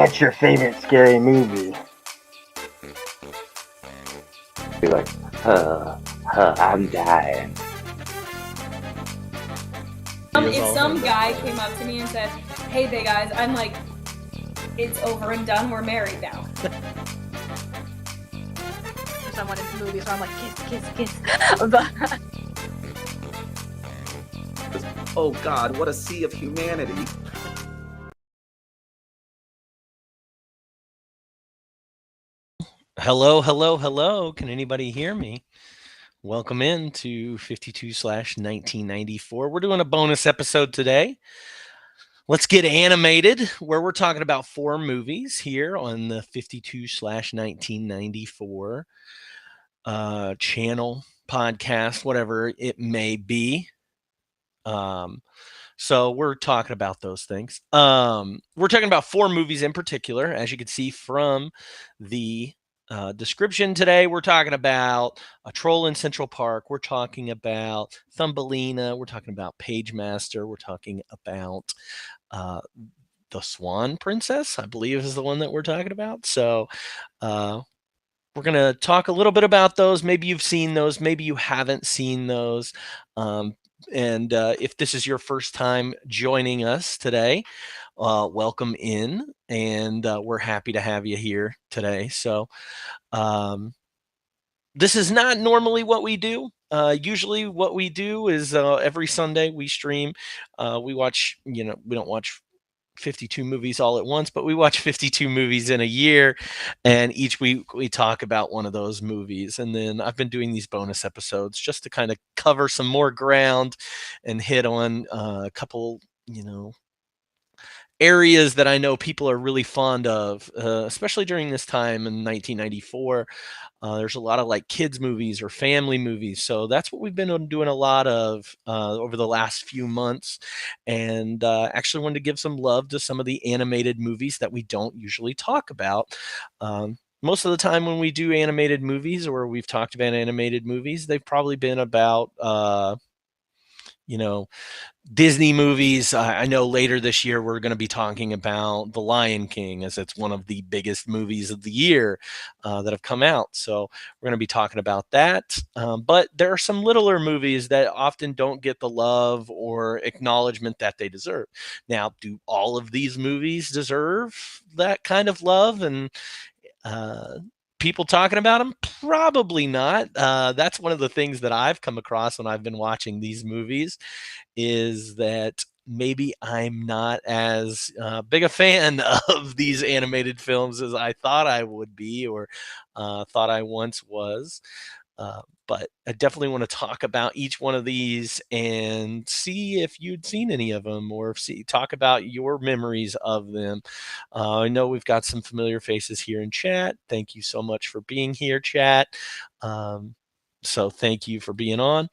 What's your favorite scary movie? Be like, I'm dying. If some guy came up to me and said, "Hey, they guys, I'm like, it's over and done. We're married now." Someone in the movie, so I'm like, kiss. But Oh God, what a sea of humanity. Hello. Can anybody hear me? Welcome in to 52/1994. We're doing a bonus episode today. Let's get animated, where we're talking about 4 movies here on the 52/1994 channel, podcast, whatever it may be. So we're talking about those things. We're talking about 4 movies in particular, as you can see from the description today. We're talking about A Troll in Central Park. We're talking about Thumbelina. We're talking about Pagemaster. We're talking about The Swan Princess, I believe is the one that we're talking about. So we're going to talk a little bit about those. Maybe you've seen those. Maybe you haven't seen those. And if this is your first time joining us today, welcome in. And we're happy to have you here today. So this is not normally what we do. Usually what we do is every Sunday we stream. We watch, we don't watch 52 movies all at once, but we watch 52 movies in a year, and each week we talk about one of those movies. And then I've been doing these bonus episodes just to kind of cover some more ground and hit on a couple, areas that I know people are really fond of, especially during this time in 1994. There's a lot of like kids movies or family movies. So that's what we've been doing a lot of over the last few months. And actually wanted to give some love to some of the animated movies that we don't usually talk about. Most of the time when we do animated movies, or we've talked about animated movies, they've probably been about, Disney movies. I know later this year we're going to be talking about The Lion King, as it's one of the biggest movies of the year that have come out. So we're going to be talking about that. But there are some littler movies that often don't get the love or acknowledgement that they deserve. Now, do all of these movies deserve that kind of love and people talking about them? Probably not. That's one of the things that I've come across when I've been watching these movies, is that maybe I'm not as big a fan of these animated films as I thought I would be, or thought I once was. But I definitely want to talk about each one of these and see if you'd seen any of them, or talk about your memories of them. I know we've got some familiar faces here in chat. Thank you so much for being here, chat. So thank you for being on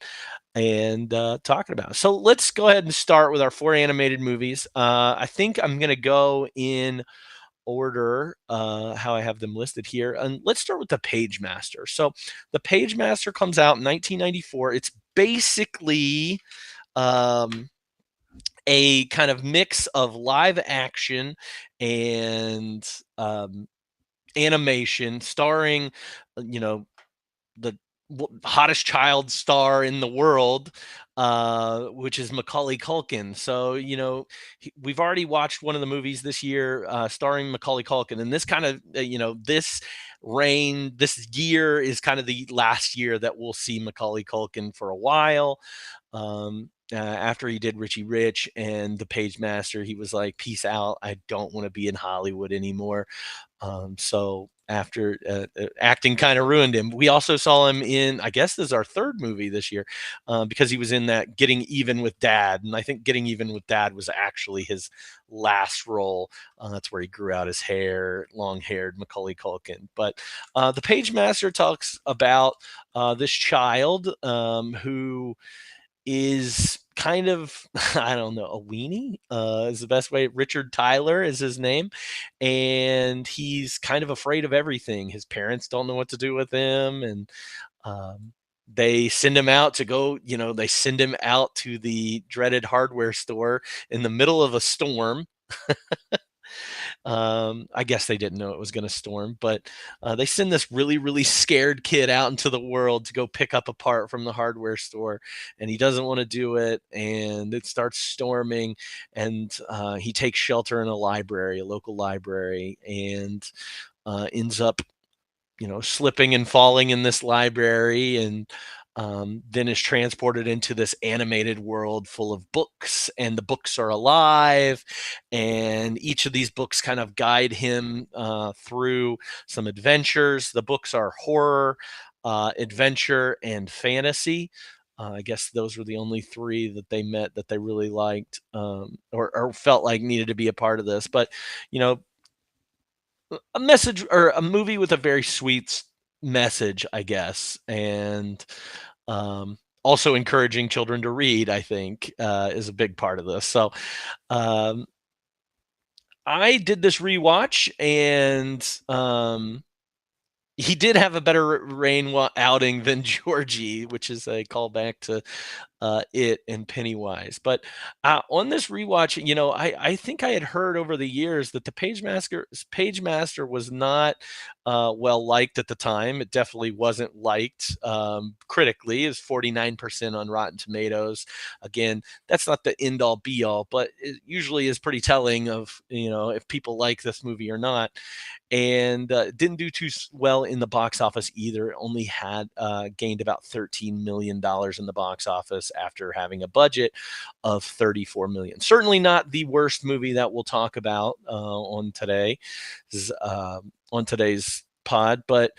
and talking about it. So let's go ahead and start with our 4 animated movies. I think I'm going to go in order how I have them listed here. And let's start with The Pagemaster. So The Pagemaster comes out in 1994. It's basically a kind of mix of live action and animation, starring, the hottest child star in the world, which is Macaulay Culkin. So, we've already watched one of the movies this year starring Macaulay Culkin. And this kind of, this year is kind of the last year that we'll see Macaulay Culkin for a while. After he did Richie Rich and The Pagemaster, he was like, peace out. I don't want to be in Hollywood anymore. So after acting kind of ruined him. We also saw him in, I guess this is our 3rd movie this year, because he was in that Getting Even with Dad. And I think Getting Even with Dad was actually his last role. That's where he grew out his hair, long-haired Macaulay Culkin. But The Pagemaster talks about this child who is kind of, I don't know, a weenie is the best way. Richard Tyler is his name. And he's kind of afraid of everything. His parents don't know what to do with him. And they send him out to go, they send him out to the dreaded hardware store in the middle of a storm. I guess they didn't know it was going to storm, but they send this really, really scared kid out into the world to go pick up a part from the hardware store, and he doesn't want to do it. And it starts storming, and he takes shelter in a library, a local library, and ends up, slipping and falling in this library, and then is transported into this animated world full of books, and the books are alive, and each of these books kind of guide him through some adventures. The books are horror, adventure, and fantasy. I guess those were the only three that they met that they really liked, or felt like needed to be a part of this. But you know, a message or a movie with a very sweet message, I guess, and also encouraging children to read, I think, is a big part of this. So um, I did this rewatch, and he did have a better outing than Georgie, which is a callback to It and Pennywise. But on this rewatch, I think I had heard over the years that the Page Master was not well liked at the time. It definitely wasn't liked critically. It was 49% on Rotten Tomatoes. Again, that's not the end all be all, but it usually is pretty telling of if people like this movie or not. And didn't do too well in the box office either. It only had gained about $13 million in the box office after having a budget of $34 million. Certainly not the worst movie that we'll talk about on today's pod, but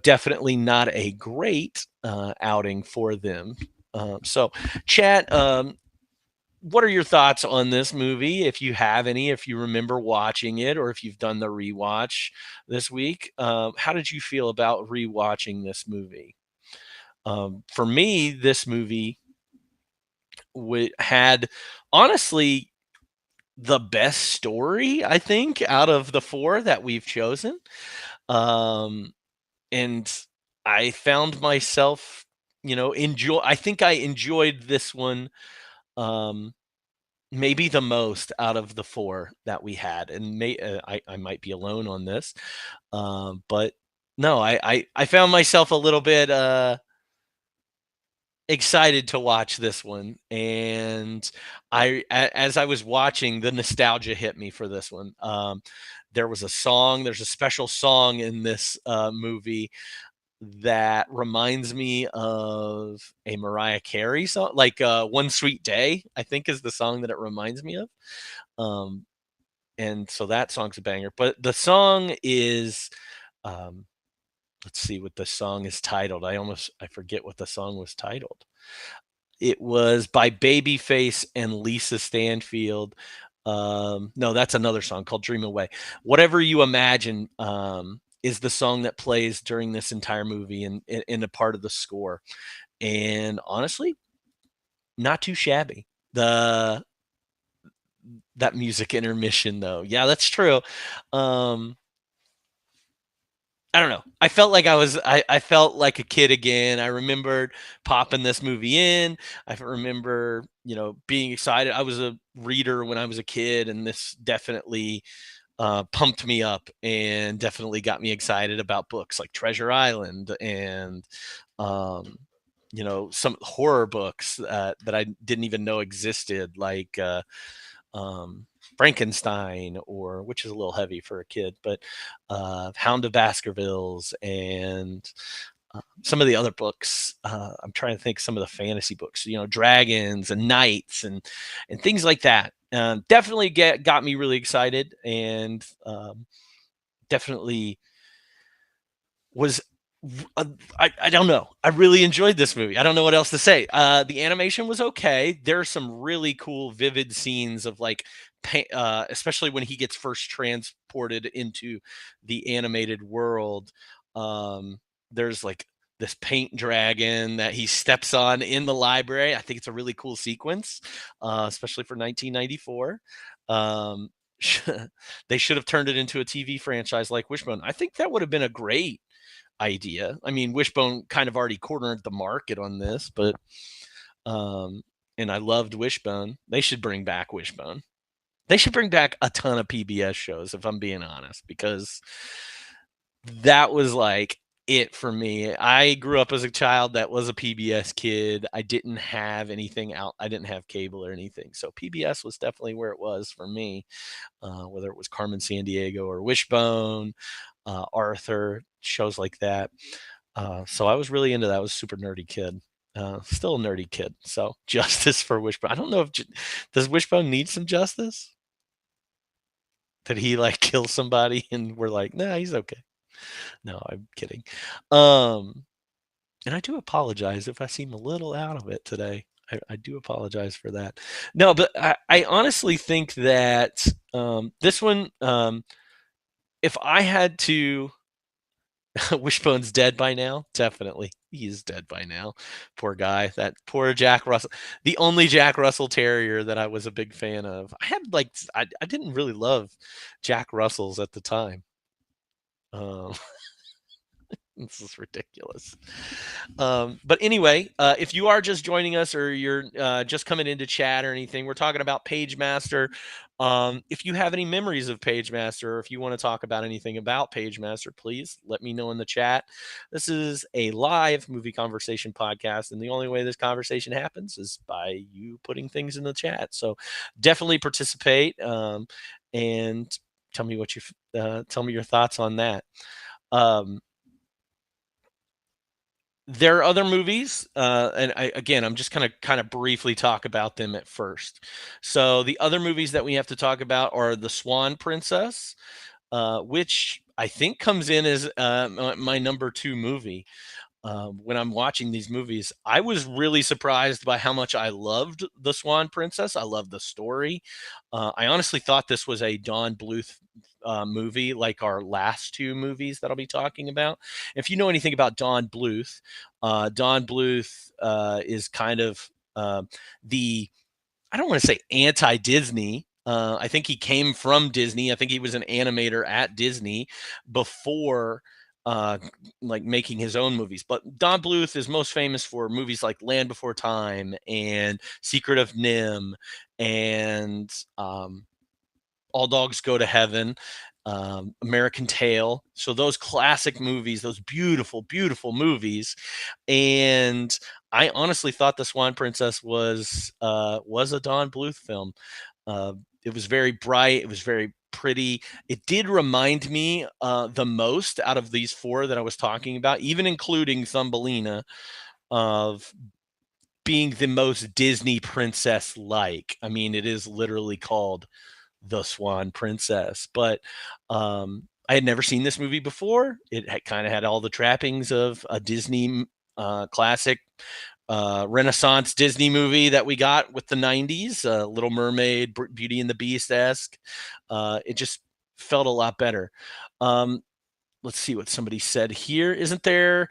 definitely not a great outing for them. So, chat. What are your thoughts on this movie? If you have any, if you remember watching it, or if you've done the rewatch this week, how did you feel about rewatching this movie? For me, this movie had honestly the best story, I think, out of the four that we've chosen. And I found myself, I think I enjoyed this one maybe the most out of the four that we had, and I might be alone on this, but no, I found myself a little bit excited to watch this one, and as I was watching, the nostalgia hit me for this one. There's a special song in this movie that reminds me of a Mariah Carey song, like One Sweet Day, I think is the song that it reminds me of. And so that song's a banger. But the song is, let's see what the song is titled. I forget what the song was titled. It was by Babyface and Lisa Stanfield. No, that's another song called Dream Away. Whatever You Imagine is the song that plays during this entire movie and in a part of the score. And honestly, not too shabby. That music intermission though. Yeah, that's true. I don't know. I felt like I felt like a kid again. I remembered popping this movie in. I remember, being excited. I was a reader when I was a kid, and this definitely pumped me up and definitely got me excited about books like Treasure Island and some horror books that I didn't even know existed, like Frankenstein, or which is a little heavy for a kid, but Hound of Baskervilles, and some of the other books. I'm trying to think some of the fantasy books, dragons and knights and things like that. Definitely got me really excited, and definitely was. I don't know. I really enjoyed this movie. I don't know what else to say. The animation was okay. There are some really cool, vivid scenes of like, especially when he gets first transported into the animated world. There's like this paint dragon that he steps on in the library. I think it's a really cool sequence, especially for 1994. They should have turned it into a TV franchise like Wishbone. I think that would have been a great idea. I mean, Wishbone kind of already cornered the market on this, but and I loved Wishbone. They should bring back Wishbone. They should bring back a ton of PBS shows, if I'm being honest, because that was like it for me. I grew up as a child that was a PBS kid. I didn't have anything out. I didn't have cable or anything. So PBS was definitely where it was for me, whether it was Carmen Sandiego or Wishbone, Arthur, shows like that. So I was really into that. I was a super nerdy kid. Still a nerdy kid. So justice for Wishbone. I don't know if does Wishbone need some justice? Did he like kill somebody and we're like, nah, he's okay. No, I'm kidding. And I do apologize if I seem a little out of it today. I do apologize for that. No, but I honestly think that this one, if I had to, Wishbone's dead by now. Definitely, he is dead by now. Poor guy. That poor Jack Russell. The only Jack Russell Terrier that I was a big fan of. I had like I didn't really love Jack Russells at the time. Um, This is ridiculous. But anyway, if you are just joining us or you're just coming into chat or anything, we're talking about PageMaster. If you have any memories of PageMaster, or if you want to talk about anything about PageMaster, please let me know in the chat. This is a live movie conversation podcast, and the only way this conversation happens is by you putting things in the chat. So definitely participate and tell me what you tell me your thoughts on that. There are other movies, and I'm just kind of briefly talk about them at first. So the other movies that we have to talk about are The Swan Princess, which I think comes in as my number 2 movie. When I'm watching these movies, I was really surprised by how much I loved The Swan Princess. I love the story. I honestly thought this was a Don Bluth movie, like our last 2 movies that I'll be talking about. If you know anything about Don Bluth is kind of the, I don't want to say anti-Disney. I think he came from Disney. I think he was an animator at Disney before like making his own movies. But Don Bluth is most famous for movies like Land Before Time and Secret of NIMH and All Dogs Go to Heaven, American Tail. So those classic movies, those beautiful, beautiful movies. And I honestly thought The Swan Princess was a Don Bluth film. It was very bright. It was very pretty. It did remind me the most out of these 4 that I was talking about, even including Thumbelina, of being the most Disney princess like. I mean, it is literally called The Swan Princess, but I had never seen this movie before. It had kind of had all the trappings of a Disney classic Renaissance Disney movie that we got with the 90s, Little Mermaid, Beauty and the Beast-esque. It just felt a lot better. Let's see what somebody said here. Isn't there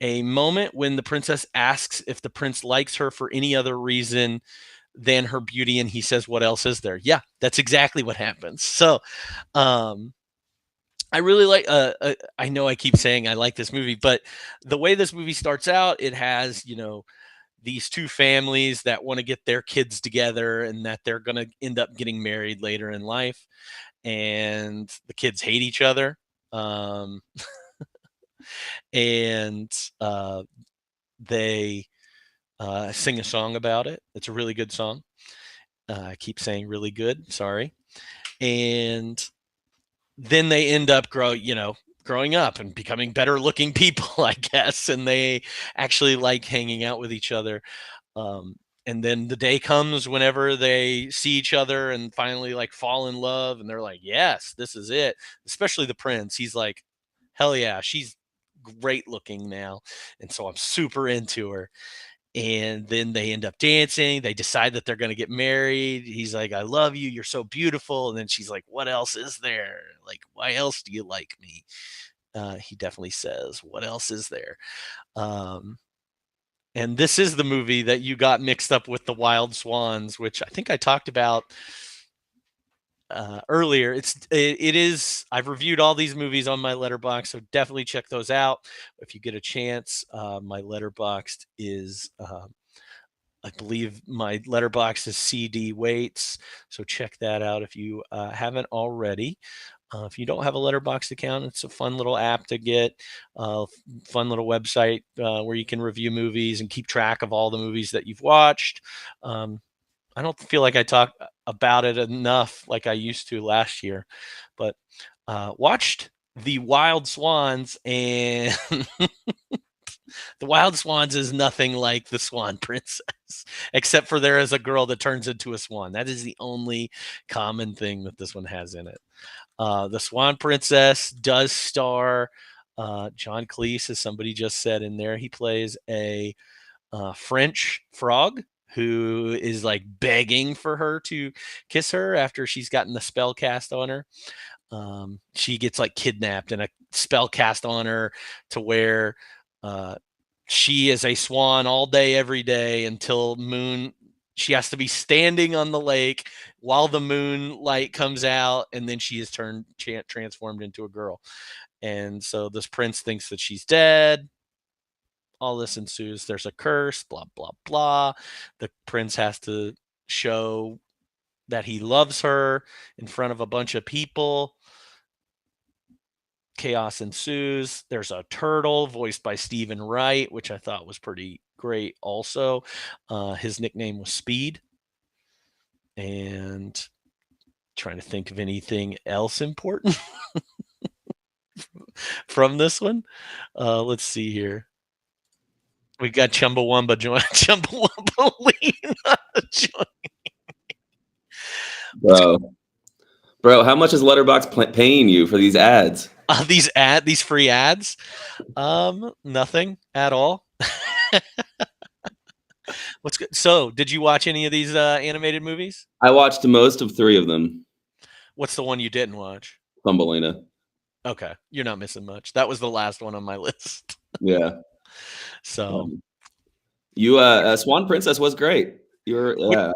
a moment when the princess asks if the prince likes her for any other reason than her beauty, and he says, what else is there? Yeah, that's exactly what happens. So I really like I know I keep saying I like this movie, but the way this movie starts out, it has, these 2 families that want to get their kids together and that they're going to end up getting married later in life, and the kids hate each other. And they sing a song about it. It's a really good song. I keep saying really good. Sorry. And then they end up growing up and becoming better looking people, I guess. And they actually like hanging out with each other. And then the day comes whenever they see each other and finally like fall in love. And they're like, yes, this is it. Especially the prince. He's like, hell yeah, she's great looking now. And so I'm super into her. And then they end up dancing. They decide that they're going to get married. He's like, I love you. You're so beautiful. And then she's like, what else is there? Like, why else do you like me? He definitely says, what else is there? And this is the movie that you got mixed up with The Wild Swans, which I think I talked about earlier. It is. I've reviewed all these movies on my Letterboxd, so definitely check those out if you get a chance. My Letterboxd is I believe my letterbox is CD Waits, so check that out if you haven't already. If you don't have a letterbox account, it's a fun little app to get, fun little website where you can review movies and keep track of all the movies that you've watched. I don't feel like I talk about it enough like I used to last year, but watched The Wild Swans, and The Wild Swans is nothing like The Swan Princess, except for there is a girl that turns into a swan. That is the only common thing that this one has in it. The Swan Princess does star John Cleese, as somebody just said in there. He plays a French frog who is like begging for her to kiss her after she's gotten the spell cast on her. She gets like kidnapped and a spell cast on her to where she is a swan all day, every day until moon. She has to be standing on the lake while the moonlight comes out, and then she is transformed into a girl. And so this prince thinks that she's dead. All this ensues. There's a curse, blah, blah, blah. The prince has to show that he loves her in front of a bunch of people. Chaos ensues. There's a turtle voiced by Stephen Wright, which I thought was pretty great also. His nickname was Speed. And trying to think of anything else important from this one. Let's see here. We got Chumbawamba join. Chumbawamba Lena join. Bro, how much is Letterboxd paying you for these ads? These free ads? Nothing at all. What's good? So, did you watch any of these animated movies? I watched most of 3 of them. What's the one you didn't watch? Thumbelina. Okay, you're not missing much. That was the last one on my list. Yeah. So, Swan Princess was great. It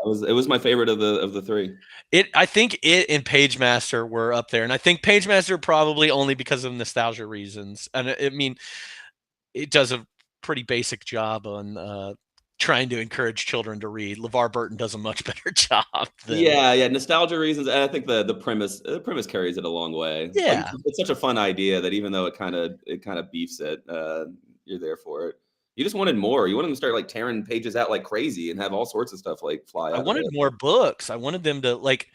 was my favorite of the 3. I think it and Pagemaster were up there, and I think Pagemaster probably only because of nostalgia reasons. And I mean, it does a pretty basic job on trying to encourage children to read. LeVar Burton does a much better job. Yeah, nostalgia reasons, and I think the premise carries it a long way. Yeah, like, it's such a fun idea that even though it kind of beefs it, you're there for it. You just wanted more. You wanted them to start like tearing pages out like crazy and have all sorts of stuff like fly out. I wanted more books. I wanted them to like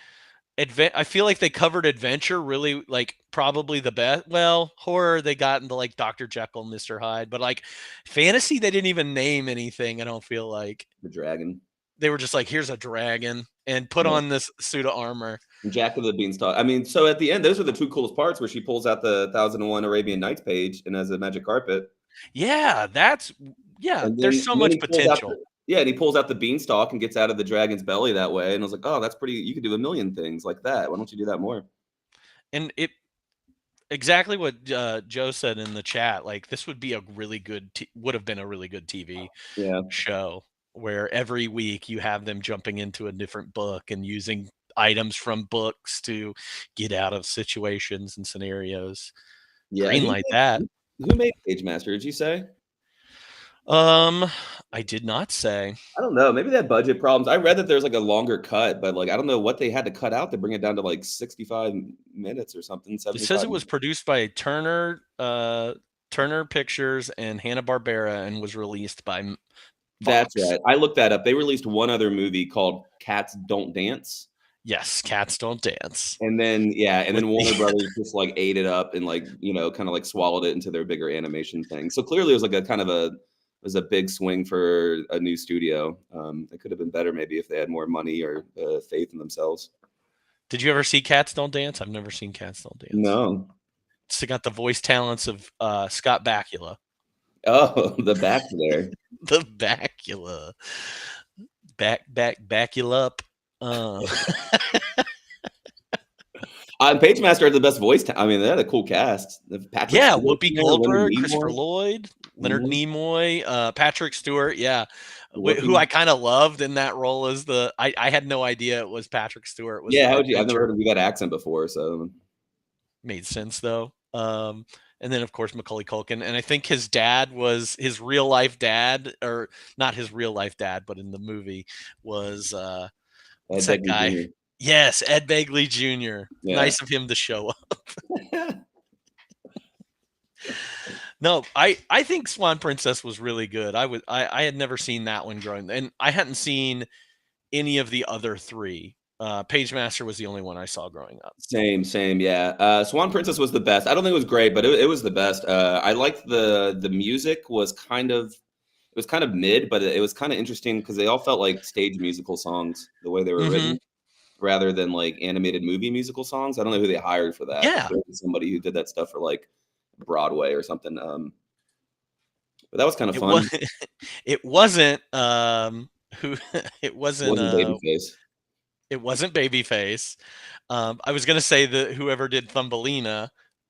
I feel like they covered adventure really, like probably the best. Well, horror, they got into like Dr. Jekyll, Mr. Hyde, but like fantasy, they didn't even name anything. I don't feel like the dragon. They were just like, here's a dragon and put on this suit of armor. Jack of the Beanstalk. I mean, so at the end, those are the 2 coolest parts where she pulls out the 1001 Arabian Nights page and has a magic carpet. Yeah, there's so much potential. And he pulls out the beanstalk and gets out of the dragon's belly that way. And I was like, oh, that's pretty. You could do a million things like that. Why don't you do that more? And exactly what Joe said in the chat. Like, this would be a really good, would have been a really good TV show where every week you have them jumping into a different book and using items from books to get out of situations and scenarios. Yeah, greenlight that. Who made Pagemaster? Did you say? I did not say. I don't know. Maybe they had budget problems. I read that there's like a longer cut, but like I don't know what they had to cut out to bring it down to like 65 minutes or something. It says it was produced by Turner Pictures and Hanna-Barbera and was released by Fox. That's right. I looked that up. They released one other movie called Cats Don't Dance. Yes, Cats Don't Dance. And then Warner Brothers just like ate it up and like, kind of like swallowed it into their bigger animation thing. So clearly it was like a big swing for a new studio. It could have been better maybe if they had more money or faith in themselves. Did you ever see Cats Don't Dance? I've never seen Cats Don't Dance. No. It's got the voice talents of Scott Bakula. Oh, the back there. The Bakula. Bakula up. Pagemaster had the best voice. They had a cool cast. Whoopi Goldberg, Christopher Lloyd, Leonard Nimoy, Patrick Stewart. Yeah, who I kind of loved in that role as I had no idea it was Patrick Stewart. I've never heard him do that accent before, so made sense though. and then of course Macaulay Culkin, and I think his dad was his real life dad, or not his real life dad, but in the movie was what's that Begley guy? Jr. Yes, Ed Begley Jr. Yeah. Nice of him to show up. No, I think Swan Princess was really good. I had never seen that one growing, and I hadn't seen any of the other three. Page Master was the only one I saw growing up. Same, yeah. Swan Princess was the best. I don't think it was great, but it was the best. I liked the music was kind of mid, but it was kind of interesting because they all felt like stage musical songs the way they were written, rather than like animated movie musical songs. I don't know who they hired for that. Yeah, somebody who did that stuff for like Broadway or something. But that was kind of fun. It wasn't who it wasn't Babyface. It wasn't Babyface. I was gonna say that whoever did Thumbelina,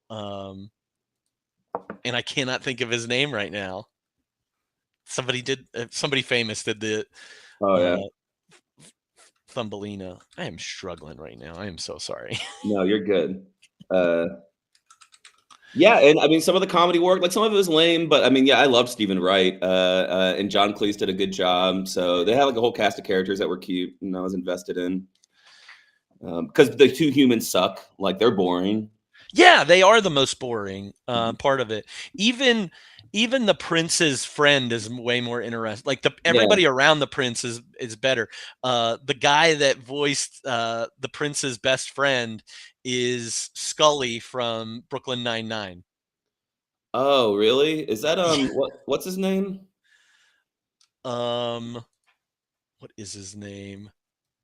and I cannot think of his name right now. Somebody famous did the Thumbelina. I am struggling right now. I am so sorry. No, you're good. Yeah, and I mean, some of the comedy work, like some of it was lame, but I mean, yeah, I loved Stephen Wright, and John Cleese did a good job. So they had like a whole cast of characters that were cute, and I was invested in. Because the two humans suck, like they're boring. Yeah, they are the most boring part of it. Even the prince's friend is way more interesting. Like everybody around the prince is better. The guy that voiced the prince's best friend is Scully from Brooklyn Nine-Nine. Oh, really? Is that what's his name? What is his name?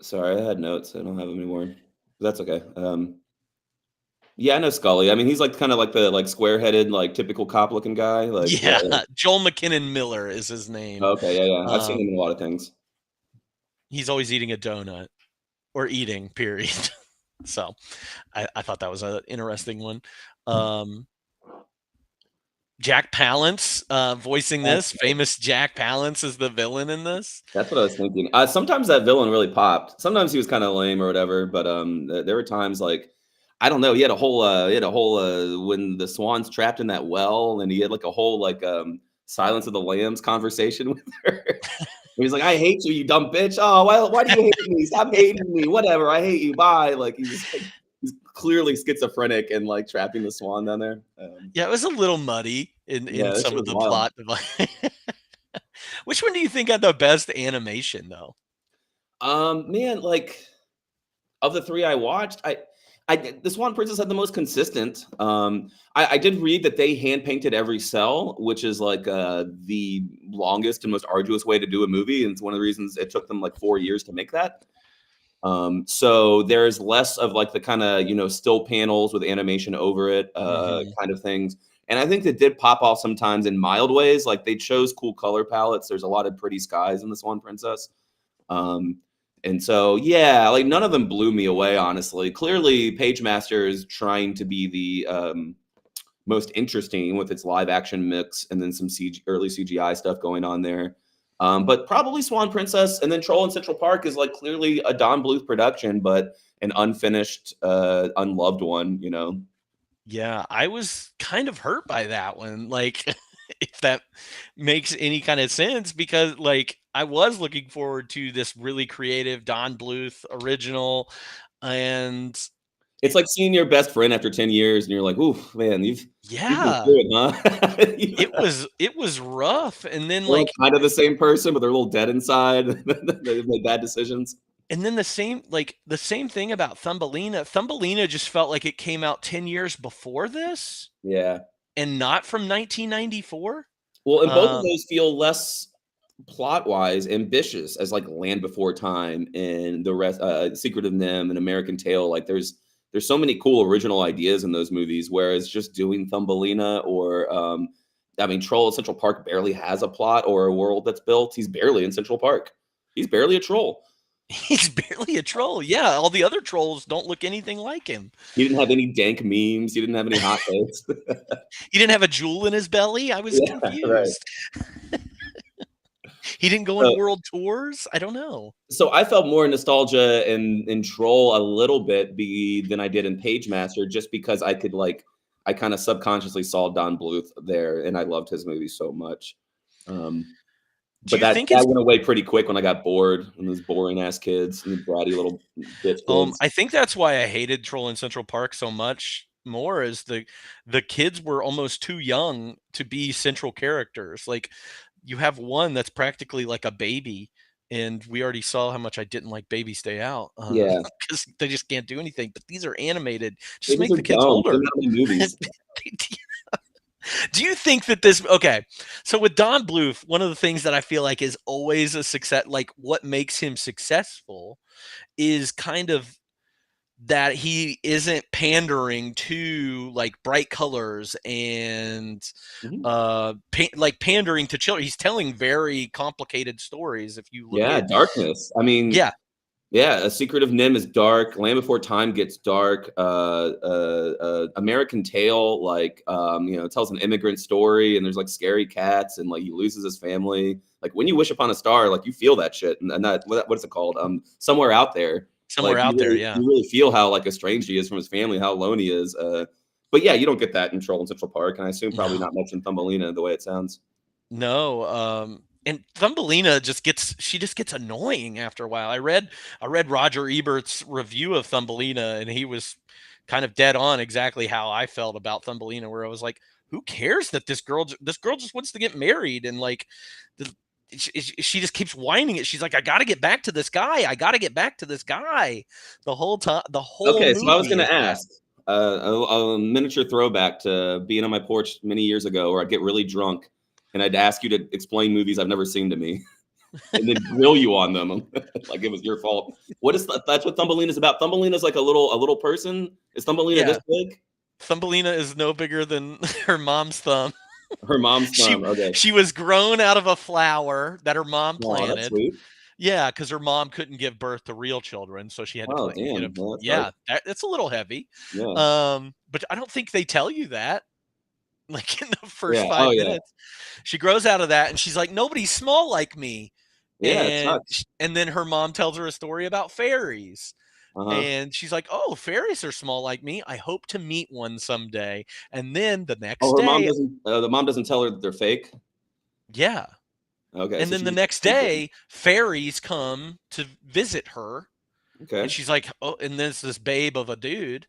Sorry, I had notes. I don't have them anymore. That's okay. Yeah, I know Scully. I mean, he's like kind of like the like square-headed, like typical cop-looking guy. Like Joel McKinnon Miller is his name. Okay, yeah. I've seen him in a lot of things. He's always eating a donut, or eating, period. So I thought that was an interesting one. Jack Palance voicing this. Famous Jack Palance is the villain in this. That's what I was thinking. Sometimes that villain really popped. Sometimes he was kind of lame or whatever, but there were times like, I don't know, he had a whole when the swan's trapped in that well, and he had like a whole like Silence of the Lambs conversation with her. He's like, I hate you, you dumb bitch. Oh, why do you hate me? Stop hating me. Whatever. I hate you. Bye. Like he's clearly schizophrenic and like trapping the swan down there. Yeah, it was a little muddy in some of the plot. Which one do you think had the best animation though? Man, like of the three I watched, the Swan Princess had the most consistent. I did read that they hand painted every cell, which is like the longest and most arduous way to do a movie, and it's one of the reasons it took them like 4 years to make that. So there's less of like the kind of still panels with animation over it, kind of things. And I think that did pop off sometimes in mild ways. Like they chose cool color palettes. There's a lot of pretty skies in the Swan Princess. And so, yeah, like none of them blew me away, honestly. Clearly, Page Master is trying to be the most interesting with its live action mix and then some early CGI stuff going on there. But probably Swan Princess, and then Troll in Central Park is like clearly a Don Bluth production, but an unfinished, unloved one, Yeah, I was kind of hurt by that one. Like, if that makes any kind of sense, because like I was looking forward to this really creative Don Bluth original, and it's like seeing your best friend after 10 years and you're like, ooh, man, you've yeah, been through it, huh? it was rough. And then they're like kind of the same person, but they're a little dead inside. They've made bad decisions. And then the same thing about Thumbelina. Thumbelina just felt like it came out 10 years before this. Yeah. And not from 1994. Well, and both of those feel less plot-wise ambitious as like Land Before Time and the rest, Secret of NIMH and American Tail. Like there's so many cool original ideas in those movies, whereas just doing Thumbelina or Troll in Central Park barely has a plot or a world that's built. He's barely in Central Park. He's barely a troll. He's barely a troll. Yeah, all the other trolls don't look anything like him. He didn't have any dank memes. He didn't have any hot takes. He didn't have a jewel in his belly. I was confused. Right. He didn't go on world tours. I don't know. So I felt more nostalgia in Troll a little bit than I did in Page Master, just because I I kind of subconsciously saw Don Bluth there, and I loved his movie so much. Do But you that think it's went away pretty quick when I got bored and those boring ass kids and the bratty little bitch kids. I think that's why I hated Troll in Central Park so much more is the kids were almost too young to be central characters. Like you have one that's practically like a baby, and we already saw how much I didn't like Baby Stay Out Yeah, because they just can't do anything. But these are animated. Just babies make are the kids dumb. older. They're not in movies. Do you think that this okay? So with Don Bluth, one of the things that I feel like is always a success, like what makes him successful, is kind of that he isn't pandering to like bright colors and Mhm. like pandering to children. He's telling very complicated stories. If you look Yeah, at darkness. I mean, yeah, yeah, A Secret of Nim is dark. Land Before Time gets dark. American Tail, like, it tells an immigrant story, and there's like scary cats, and like he loses his family. Like When You Wish Upon a Star, like you feel that shit, and that what is it called? Somewhere Out There. somewhere Like out there, yeah. you really feel how like estranged he is from his family, how alone he is. But yeah, you don't get that in Troll in Central Park, and I assume probably not much in Thumbelina the way it sounds. No, and Thumbelina just gets annoying after a while. I read Roger Ebert's review of Thumbelina, and he was kind of dead on exactly how I felt about Thumbelina, where I was like, who cares that this girl just wants to get married, and like she just keeps whining it. She's like, I got to get back to this guy. I got to get back to this guy. The whole time, the whole Okay, so I was movie going to is that. ask a miniature throwback to being on my porch many years ago, where I'd get really drunk and I'd ask you to explain movies I've never seen to me, and then grill you on them like it was your fault. That's what Thumbelina's about. Thumbelina's like a little person. Is Thumbelina Yeah, this big? Thumbelina is no bigger than her mom's thumb. Her mom's She thumb. Okay. she was grown out of a flower that her mom Oh, that's planted. sweet. Yeah, because her mom couldn't give birth to real children, so she had to Oh, get damn. a Well, that's yeah. dark. That's a little heavy. Yeah. But I don't think they tell you that. Like in the first Yeah. Oh, 5 yeah. minutes, she grows out of that, and she's like, "Nobody's small like me." Yeah, it sucks. And then her mom tells her a story about fairies. Uh-huh. And she's like, "Oh, fairies are small like me. I hope to meet one someday." And then the next Oh, day, the mom doesn't tell her that they're fake. yeah. Okay. And So then the she's next day, fairies come to visit her. okay. And she's like, "Oh," and there's this babe of a dude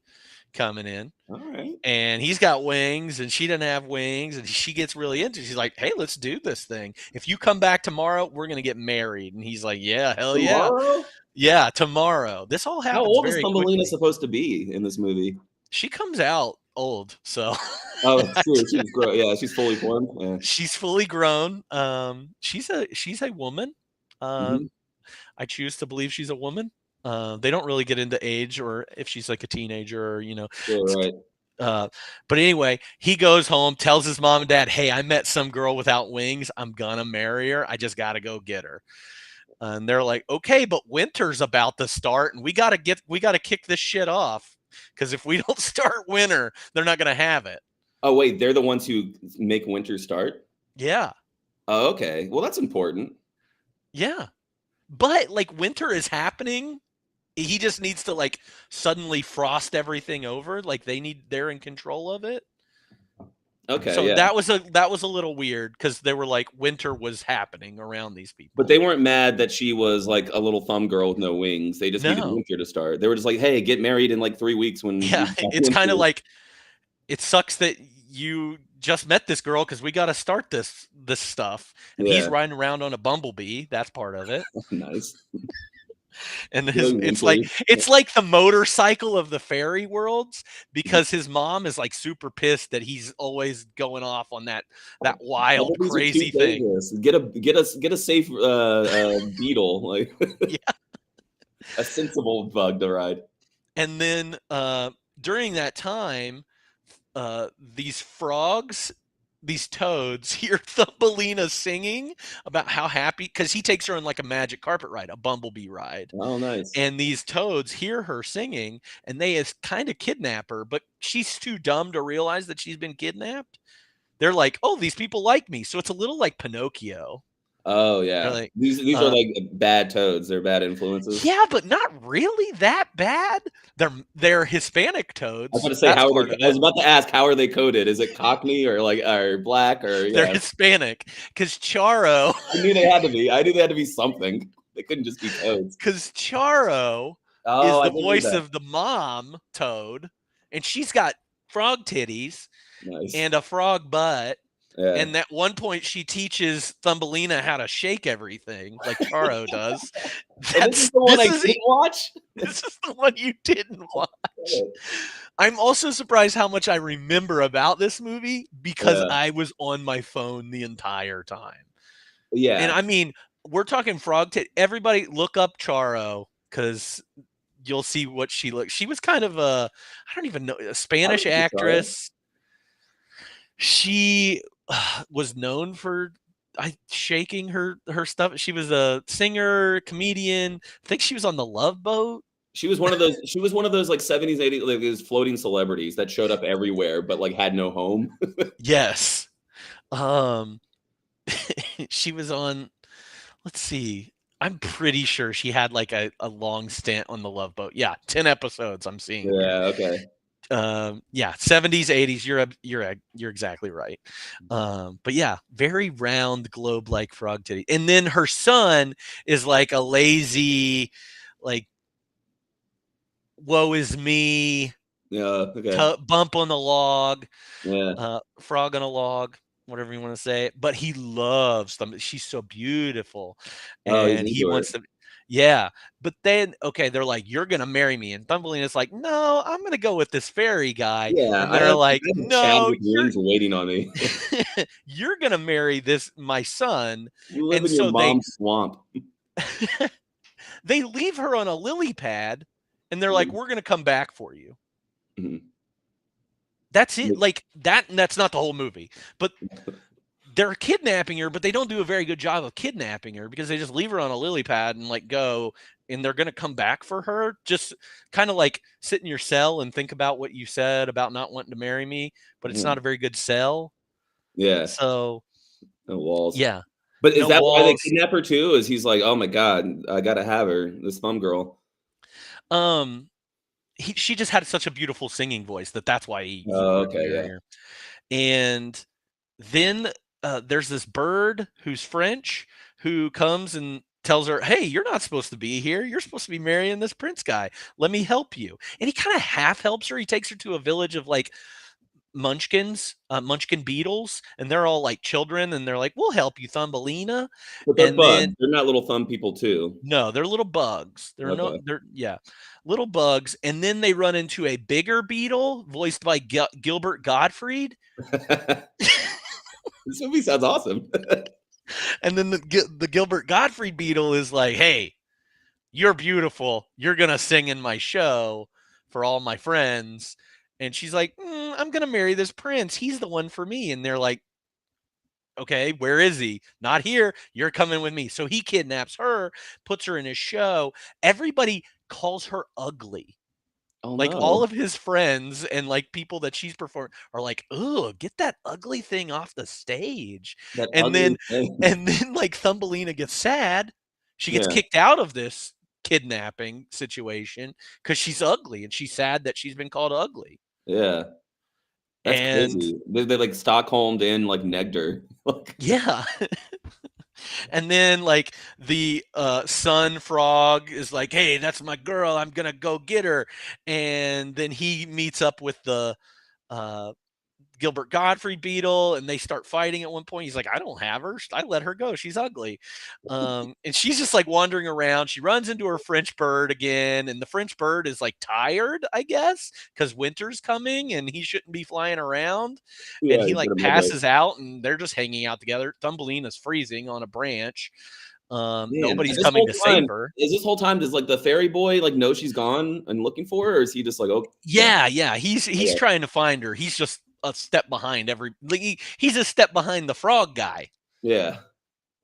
coming in, All right. and he's got wings, and she doesn't have wings, and she gets really into it. She's like, "Hey, let's do this thing. If you come back tomorrow, we're gonna get married." And he's like, "Yeah, hell yeah, Tomorrow? yeah, tomorrow." This all How happens old is very Thumbelina quickly. supposed to be in this movie? She comes out old, so Oh, it's true. Yeah, she's fully formed. Yeah. she's fully grown. She's a woman. Uh, Mhm. I choose to believe she's a woman. They don't really get into age or if she's like a teenager or Yeah, right. but anyway, he goes home, tells his mom and dad, "Hey, I met some girl without wings. I'm gonna marry her. I just got to go get her." And they're like, "Okay, but winter's about to start, and we got to kick this shit off because if we don't start winter, they're not gonna have it." Oh, wait, they're the ones who make winter start? Yeah, Oh, okay. Well, that's important. yeah. But like winter is happening. He just needs to like suddenly frost everything over. Like they're in control of it. Okay, So yeah. that was a little weird because they were like winter was happening around these people. But they weren't mad that she was like a little thumb girl with no wings. They just needed No. winter to start. They were just like, hey, get married in like 3 weeks when Yeah, it's kind of like it sucks that you just met this girl because we got to start this stuff. And he's Yeah. riding around on a bumblebee. That's part of it. Nice. And Really it's wintry. like the motorcycle of the fairy worlds because his mom is like super pissed that he's always going off on that wild Bumblebees are too crazy thing. dangerous. Get a safe beetle, like Yeah. a sensible bug to ride. And then during that time, these frogs, these toads hear Thumbelina singing about how happy because he takes her on like a magic carpet ride, a bumblebee ride. Oh, nice. And these toads hear her singing and they kind of kidnap her, but she's too dumb to realize that she's been kidnapped. They're like, "Oh, these people like me." So it's a little like Pinocchio. Oh yeah, They're like, these are uh, like bad toads. They're bad influences. yeah, but not really that bad. They're Hispanic I was about toads. to say That's how are part they? of I was it. about to ask how are they coded? Is it Cockney or like or black or They're yeah? Hispanic because Charo, I knew they had to be. I knew they had to be something. They couldn't just be toads. because Charo Oh, is I the did read voice that. of the mom toad, and she's got frog titties Nice. and a frog butt. Yeah. And at one point, she teaches Thumbelina how to shake everything, like Charo does. And this is the one I This didn't watch. is the one you didn't watch. Yeah. I'm also surprised how much I remember about this movie because I was on my phone the entire time. And Yeah. I mean, we're talking frog tit. Everybody look up Charo because you'll see what she looks. She was kind of I don't even know, a I Spanish remember Charo. actress. She was known for shaking her stuff. She was a singer, comedian. I think she was on the Love Boat. She was one of those. She was one of those like 70s, 80s, like these floating celebrities that showed up everywhere, but like had no home. Yes. Um, she was on. Let's see. I'm pretty sure she had like a long stint on the Love Boat. Yeah, 10 episodes. I'm seeing here. Yeah. Okay. Yeah, 70s, 80s. You're exactly right. But yeah, very round globe like frog titty. And then her son is like a lazy, like, woe is me, Yeah. Okay. bump on the log, Yeah. frog on a log, whatever you want to say. But he loves them. She's so beautiful, Oh, he's and he into her. wants to. Yeah, but then okay, they're like, "You're gonna marry me," and Thumbelina's like, "No, I'm gonna go with this fairy guy," Yeah. and they're like, I have "No, Chadwick Green's waiting on me. you're gonna marry my son," You live and in your so they mom's swamp. they leave her on a lily pad, and they're like, "We're gonna come back for you." Mhm. That's it. Like that. And that's not the whole movie, but they're kidnapping her, but they don't do a very good job of kidnapping her because they just leave her on a lily pad and like go, and they're going to come back for her. Just kind of like sit in your cell and think about what you said about not wanting to marry me, but it's not a very good sell. Yeah. So No walls. yeah, But is no that why they walls. kidnap her too? Is he's like, oh my god, I gotta have her, this thumb girl. She just had such a beautiful singing voice that's why he Oh, wanted to okay, marry yeah. her. And then there's this bird who's French who comes and tells her, "Hey, you're not supposed to be here. You're supposed to be marrying this prince guy. Let me help you." And he kind of half helps her. He takes her to a village of like munchkin beetles, and they're all like children, and they're like, "We'll help you, Thumbelina." But they're And bugs. then They're not little thumb people too. no, they're little bugs. Okay. They're yeah, little bugs. And then they run into a bigger beetle voiced by Gilbert Gottfried. This movie sounds awesome. And then the Gilbert Gottfried beetle is like, "Hey, you're beautiful. You're gonna sing in my show for all my friends." And she's like, "I'm gonna marry this prince. He's the one for me." And they're like, "Okay, where is he? Not here. You're coming with me." So he kidnaps her, puts her in his show. Everybody calls her ugly. Oh Like all no. of his friends and like people that she's performed are like, "Oh, get that ugly thing off the stage." That And ugly then thing. like Thumbelina gets sad. She gets Yeah. kicked out of this kidnapping situation because she's ugly and she's sad that she's been called ugly. Yeah. That's And crazy. They like Stockholmed in like Negder. Like, yeah. And then like the sun frog is like, "Hey, that's my girl. I'm gonna go get her." And then he meets up with the uh, Gilbert Gottfried beetle, and they start fighting at one point. He's like, "I don't have her. I let her go. She's ugly." And she's just like wandering around. She runs into her French bird again, and the French bird is like tired, I guess, because winter's coming and he shouldn't be flying around. And yeah, he you like put 'em away. passes out, and they're just hanging out together. Thumbelina's freezing on a branch. Man, Nobody's and this coming whole to time save her. does like the fairy boy like know she's gone and looking for her, or is he just like, oh yeah, Yeah. He's okay. trying to find her. He's just a step behind he's a step behind the frog guy. Yeah.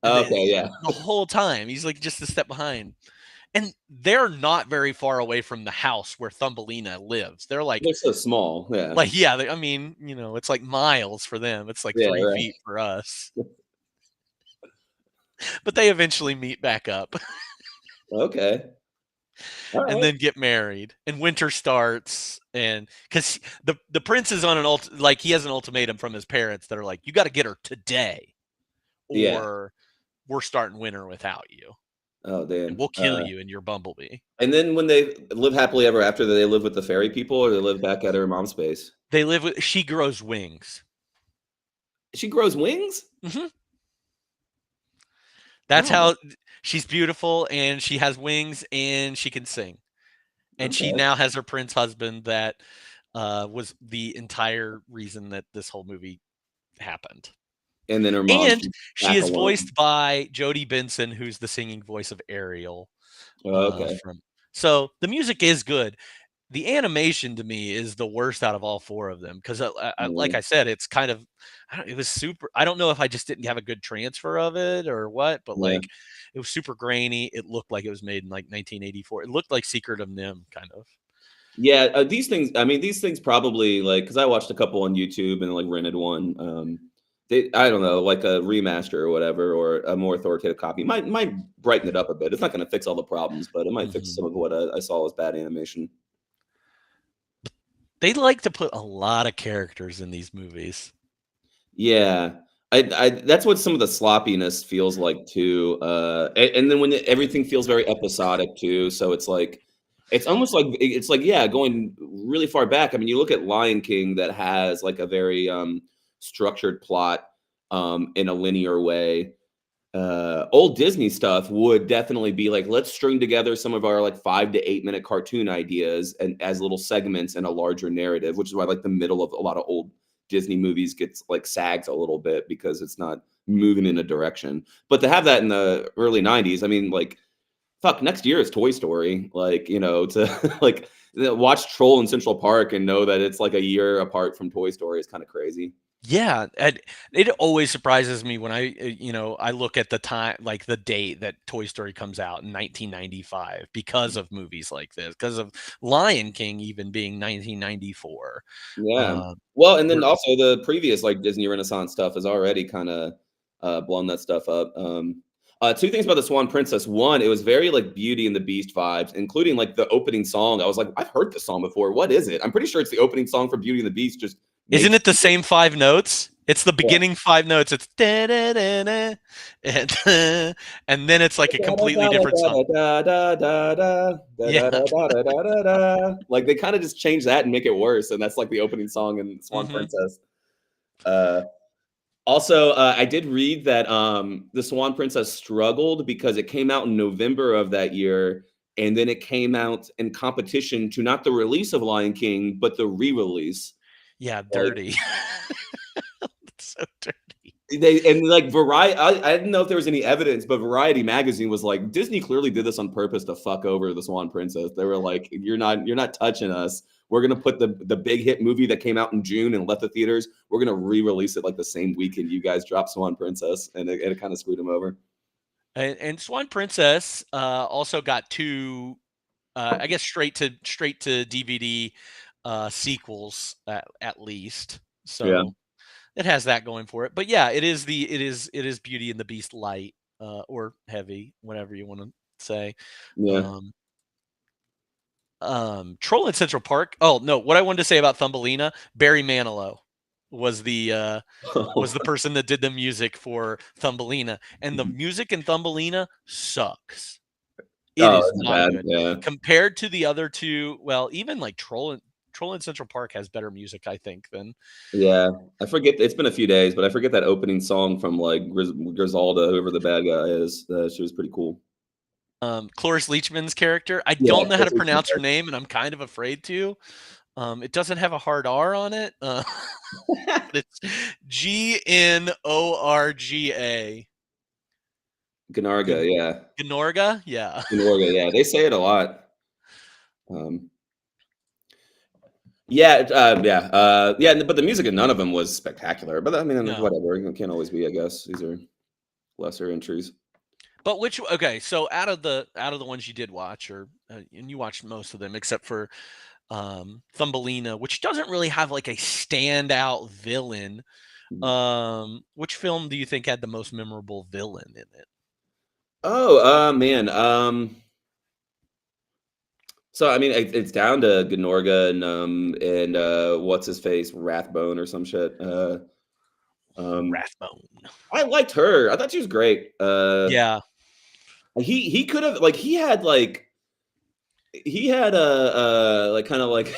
The, Okay, yeah. the whole time he's like just a step behind, and they're not very far away from the house where Thumbelina lives. They're They're so small. Yeah. yeah, I mean, it's like miles for them. It's like Yeah, 3 right. feet for us. but they eventually meet back up Okay. All and right. then get married. And winter starts, and because the prince is on like he has an ultimatum from his parents that are like, you got to get her today, Yeah. or we're starting winter without you, Oh and damn. we'll kill you and your bumblebee. And then when they live happily ever after, do they live with the fairy people, or they live back at her mom's base? They live with. She grows wings. She grows wings. Hmm. That's Oh, how she's beautiful, and she has wings, and she can sing. And she okay. now has her prince husband that was the entire reason that this whole movie happened. And then her mom. And She's she back is alone. voiced by Jodie Benson, who's the singing voice of Ariel. Oh, okay. So the music is good. The animation to me is the worst out of all four of them because, like I said, it's kind of it was super. I don't know if I just didn't have a good transfer of it or what, but Yeah. like it was super grainy. It looked like it was made in like 1984. It looked like Secret of Nim, kind of. Yeah, these things. I mean, these things probably like because I watched a couple on YouTube and like rented one. I don't know, like a remaster or whatever, or a more authoritative copy might brighten it up a bit. It's not going to fix all the problems, but it might fix some of what I saw as bad animation. They like to put a lot of characters in these movies. Yeah. That's what some of the sloppiness feels like too. And then when everything feels very episodic too, so it's almost like yeah, going really far back. I mean, you look at Lion King that has like a very structured plot in a linear way. Old Disney stuff would definitely be like, let's string together some of our like 5 to 8 minute cartoon ideas and as little segments in a larger narrative, which is why like the middle of a lot of old Disney movies gets like sags a little bit because it's not moving in a direction. But to have that in the early 90s, I mean, like, fuck, next year is Toy Story. Like, to like watch Troll in Central Park and know that it's like a year apart from Toy Story is kind of crazy. Yeah, and it always surprises me when I look at the time, like the date that Toy Story comes out in 1995, because of movies like this, because of Lion King even being 1994. Yeah. Uh, Well, and then we're also the previous like Disney Renaissance stuff has already kind of blown that stuff up. Two things about the Swan Princess. One, it was very like Beauty and the Beast vibes, including like the opening song. I was like, I've heard this song before. What is it? I'm pretty sure it's the opening song for Beauty and the Beast. Just Isn't makes it the same 5 notes? It's the yeah. beginning 5 notes. It's da da da da, and and then it's like a completely different song. Yeah. Like they kind of just change that and make it worse, and that's like the opening song in Swan Mhm. Princess. Also, I did read that the Swan Princess struggled because it came out in November of that year, and then it came out in competition to not the release of Lion King, but the re-release. Yeah, Like dirty. It's so dirty. like Variety, I didn't know if there was any evidence, but Variety magazine was like, Disney clearly did this on purpose to fuck over the Swan Princess. They were like, you're not touching us. We're gonna put the big hit movie that came out in June and left the theaters. We're gonna re-release it like the same weekend you guys dropped Swan Princess, and it kind of screwed them over. And Swan Princess also got 2, I guess straight to DVD sequels at least. Yeah, So it has that going for it. But yeah, it is Beauty and the Beast light, or heavy, whatever you want to say. yeah. Troll in Central Park. Oh no, what I wanted to say about Thumbelina, Barry Manilow was the person that did the music for Thumbelina, and the music in Thumbelina sucks. It Oh, is it's not bad. good Yeah, compared to the other two. Well, even like Troll in Central Park has better music, I think, than yeah. I forget. It's been a few days, but I forget that opening song from like Griselda, whoever the bad guy is. She was pretty cool. Cloris Leachman's character. I Yeah, don't know how to pronounce her name, and I'm kind of afraid to. It doesn't have a hard R on it. It's Gnorga. Ganarga, yeah. Gnorga, yeah. Ganorga, yeah. They say it a lot. Yeah, yeah. But the music in none of them was spectacular. But I mean, No. whatever. It can't always be. I guess these are lesser entries. But okay, so out of the ones you did watch, or and you watched most of them except for Thumbelina, which doesn't really have like a standout villain. Which film do you think had the most memorable villain in it? Oh, man. So I mean, it's down to Gnorga and what's his face, Rathbone or some shit. Um, Rathbone. I liked her. I thought she was great. Yeah. He could have like he had a like kind of like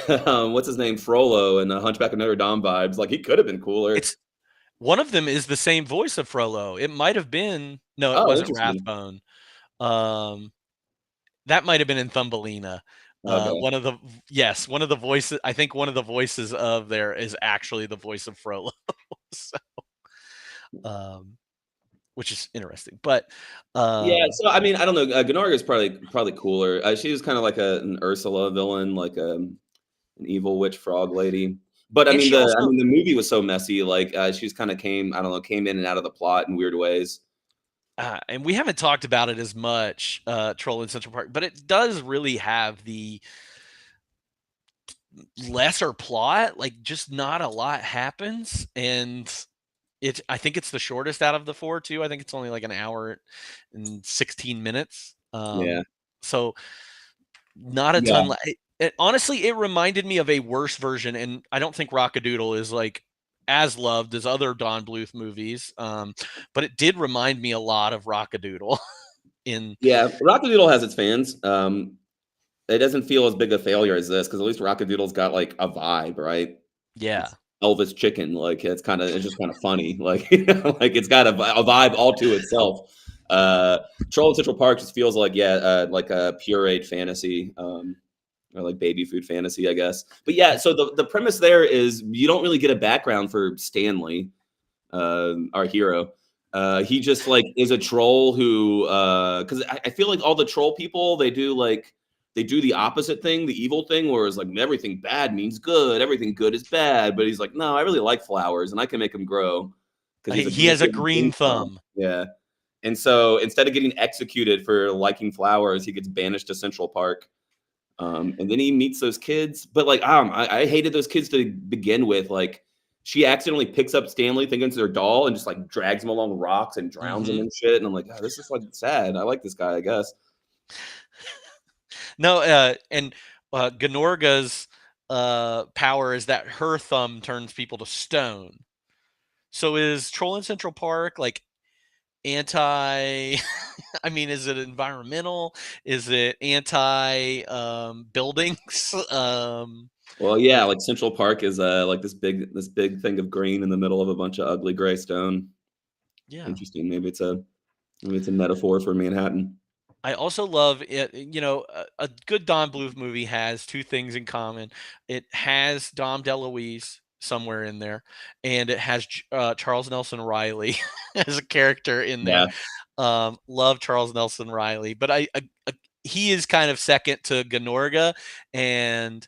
what's his name, Frollo and the Hunchback of Notre Dame vibes. Like he could have been cooler. It's one of them is the same voice of Frollo. It might have been no, it Oh, wasn't interesting. Rathbone. Um, that might have been in Thumbelina. Okay. One of the voices. I think one of the voices of there is actually the voice of Frollo. So, um, which is interesting. But Yeah, um, so I mean, I don't know. Gnorga is probably cooler. She was kind of like an Ursula villain, like an evil witch frog lady. But and she I also mean, the movie was so messy. Like she's kind of came, I don't know, came in and out of the plot in weird ways. and we haven't talked about it as much, Troll in Central Park, but it does really have the lesser plot. Like, just not a lot happens, and I think it's the shortest out of the four too. I think it's only like an hour and 16 minutes. Yeah, So not a yeah. ton. Honestly, it reminded me of a worse version, and I don't think Rockadoodle is like as loved as other Don Bluth movies. But it did remind me a lot of Rockadoodle. In Yeah, Rockadoodle has its fans. It doesn't feel as big a failure as this because at least Rockadoodle's got like a vibe, right? Yeah, It's Elvis Chicken, like it's just kind of funny, like like it's got a vibe all to itself. Troll in Central Park just feels like like a pureed fantasy, or like baby food fantasy, I guess. But yeah, so the premise there is you don't really get a background for Stanley, our hero. He just like is a troll who because I feel like all the troll people they do the opposite thing, the evil thing, where it's like everything bad means good, everything good is bad. But he's like, no, I really like flowers and I can make them grow because he has a green thumb. Yeah. And so instead of getting executed for liking flowers, he gets banished to Central Park. And then he meets those kids. But like, I hated those kids to begin with. Like, she accidentally picks up Stanley thinking it's their doll and just like drags him along rocks and drowns him Mhm. and shit. And I'm like, oh, this is like sad. I like this guy, I guess. No, and Gnorga's power is that her thumb turns people to stone. So is Troll in Central Park like anti? I mean, is it environmental? Is it anti buildings? Well, yeah, like Central Park is like this big thing of green in the middle of a bunch of ugly gray stone. Yeah. Interesting. Maybe it's a metaphor for Manhattan. I also love it. A good Don Bluth movie has two things in common. It has Dom DeLuise somewhere in there, and it has Charles Nelson Riley as a character in there. Yeah, Love Charles Nelson Riley, but he is kind of second to Gnorga, and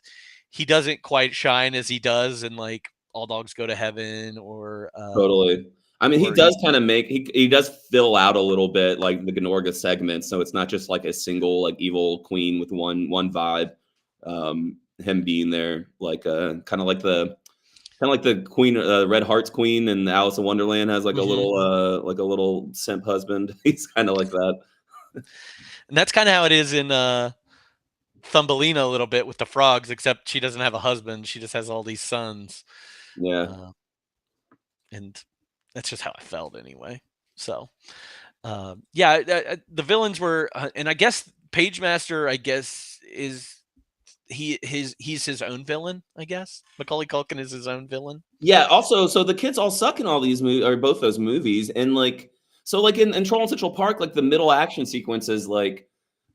he doesn't quite shine as he does in like All Dogs Go to Heaven or totally. I mean, he or does kind of make he does fill out a little bit like the Gnorga segment, so it's not just like a single like evil queen with one vibe. Him being there, like kind of like the queen, Red Heart's queen, and Alice in Wonderland has like a little simp husband. He's kind of like that. and that's kind of how it is in Thumbelina a little bit with the frogs, except she doesn't have a husband. She just has all these sons. Yeah. Uh, and that's just how I felt anyway. So, the villains were, and I guess Pagemaster, I guess, he's his own villain, I guess. Macaulay Culkin is his own villain. Yeah. Also, so the kids all suck in all these movies, or both those movies, and like, so like in Troll in Central Park, like the middle action sequence is like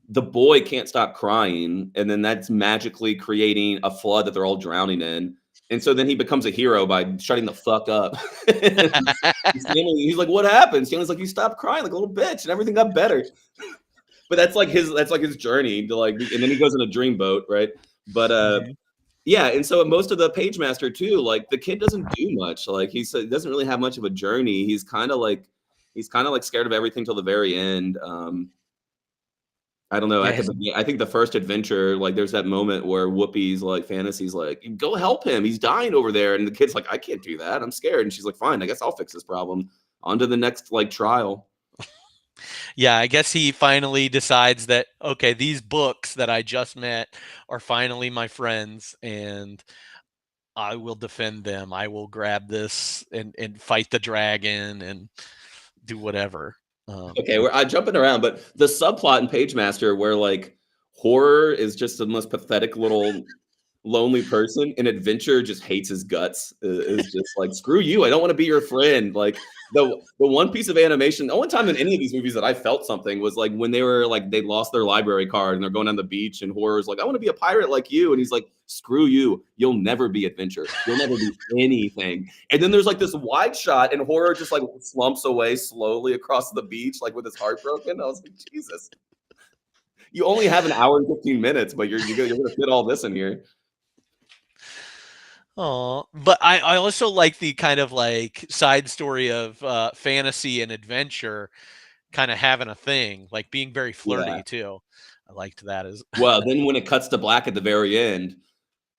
the boy can't stop crying, and then that's magically creating a flood that they're all drowning in. And so then he becomes a hero by shutting the fuck up. He's like, "What happened?" Stanley's like, "You stopped crying like a little bitch, and everything got better." But that's like his journey to like, and then he goes in a dreamboat, right? But Mhm. yeah, and so most of the Page Master too, like the kid doesn't do much. Like he doesn't really have much of a journey. He's kind of like scared of everything till the very end. I don't know. Yeah, his I think the first adventure, like there's that moment where Whoopi's like Fantasy's like, go help him. He's dying over there. And the kid's like, I can't do that. I'm scared. And she's like, fine, I guess I'll fix this problem. On to the next like trial. Yeah, I guess he finally decides that, okay, these books that I just met are finally my friends, and I will defend them. I will grab this and fight the dragon and do whatever. Okay, I'm jumping around, but the subplot in Page Master where like horror is just the most pathetic little lonely person, and adventure just hates his guts. Is just like, screw you, I don't want to be your friend. Like the one piece of animation, the only time in any of these movies that I felt something was like when they were like they lost their library card and they're going on the beach, and horror's like, I want to be a pirate like you, and he's like, screw you, you'll never be adventure, you'll never be anything. And then there's like this wide shot, and horror just like slumps away slowly across the beach, like with his heart broken. I was like, Jesus, you only have an hour and 15 minutes, but you're gonna fit all this in here. Oh, but I also like the kind of like side story of fantasy and adventure kind of having a thing, like being very flirty Yeah. too. I liked that as Well, then when it cuts to black at the very end,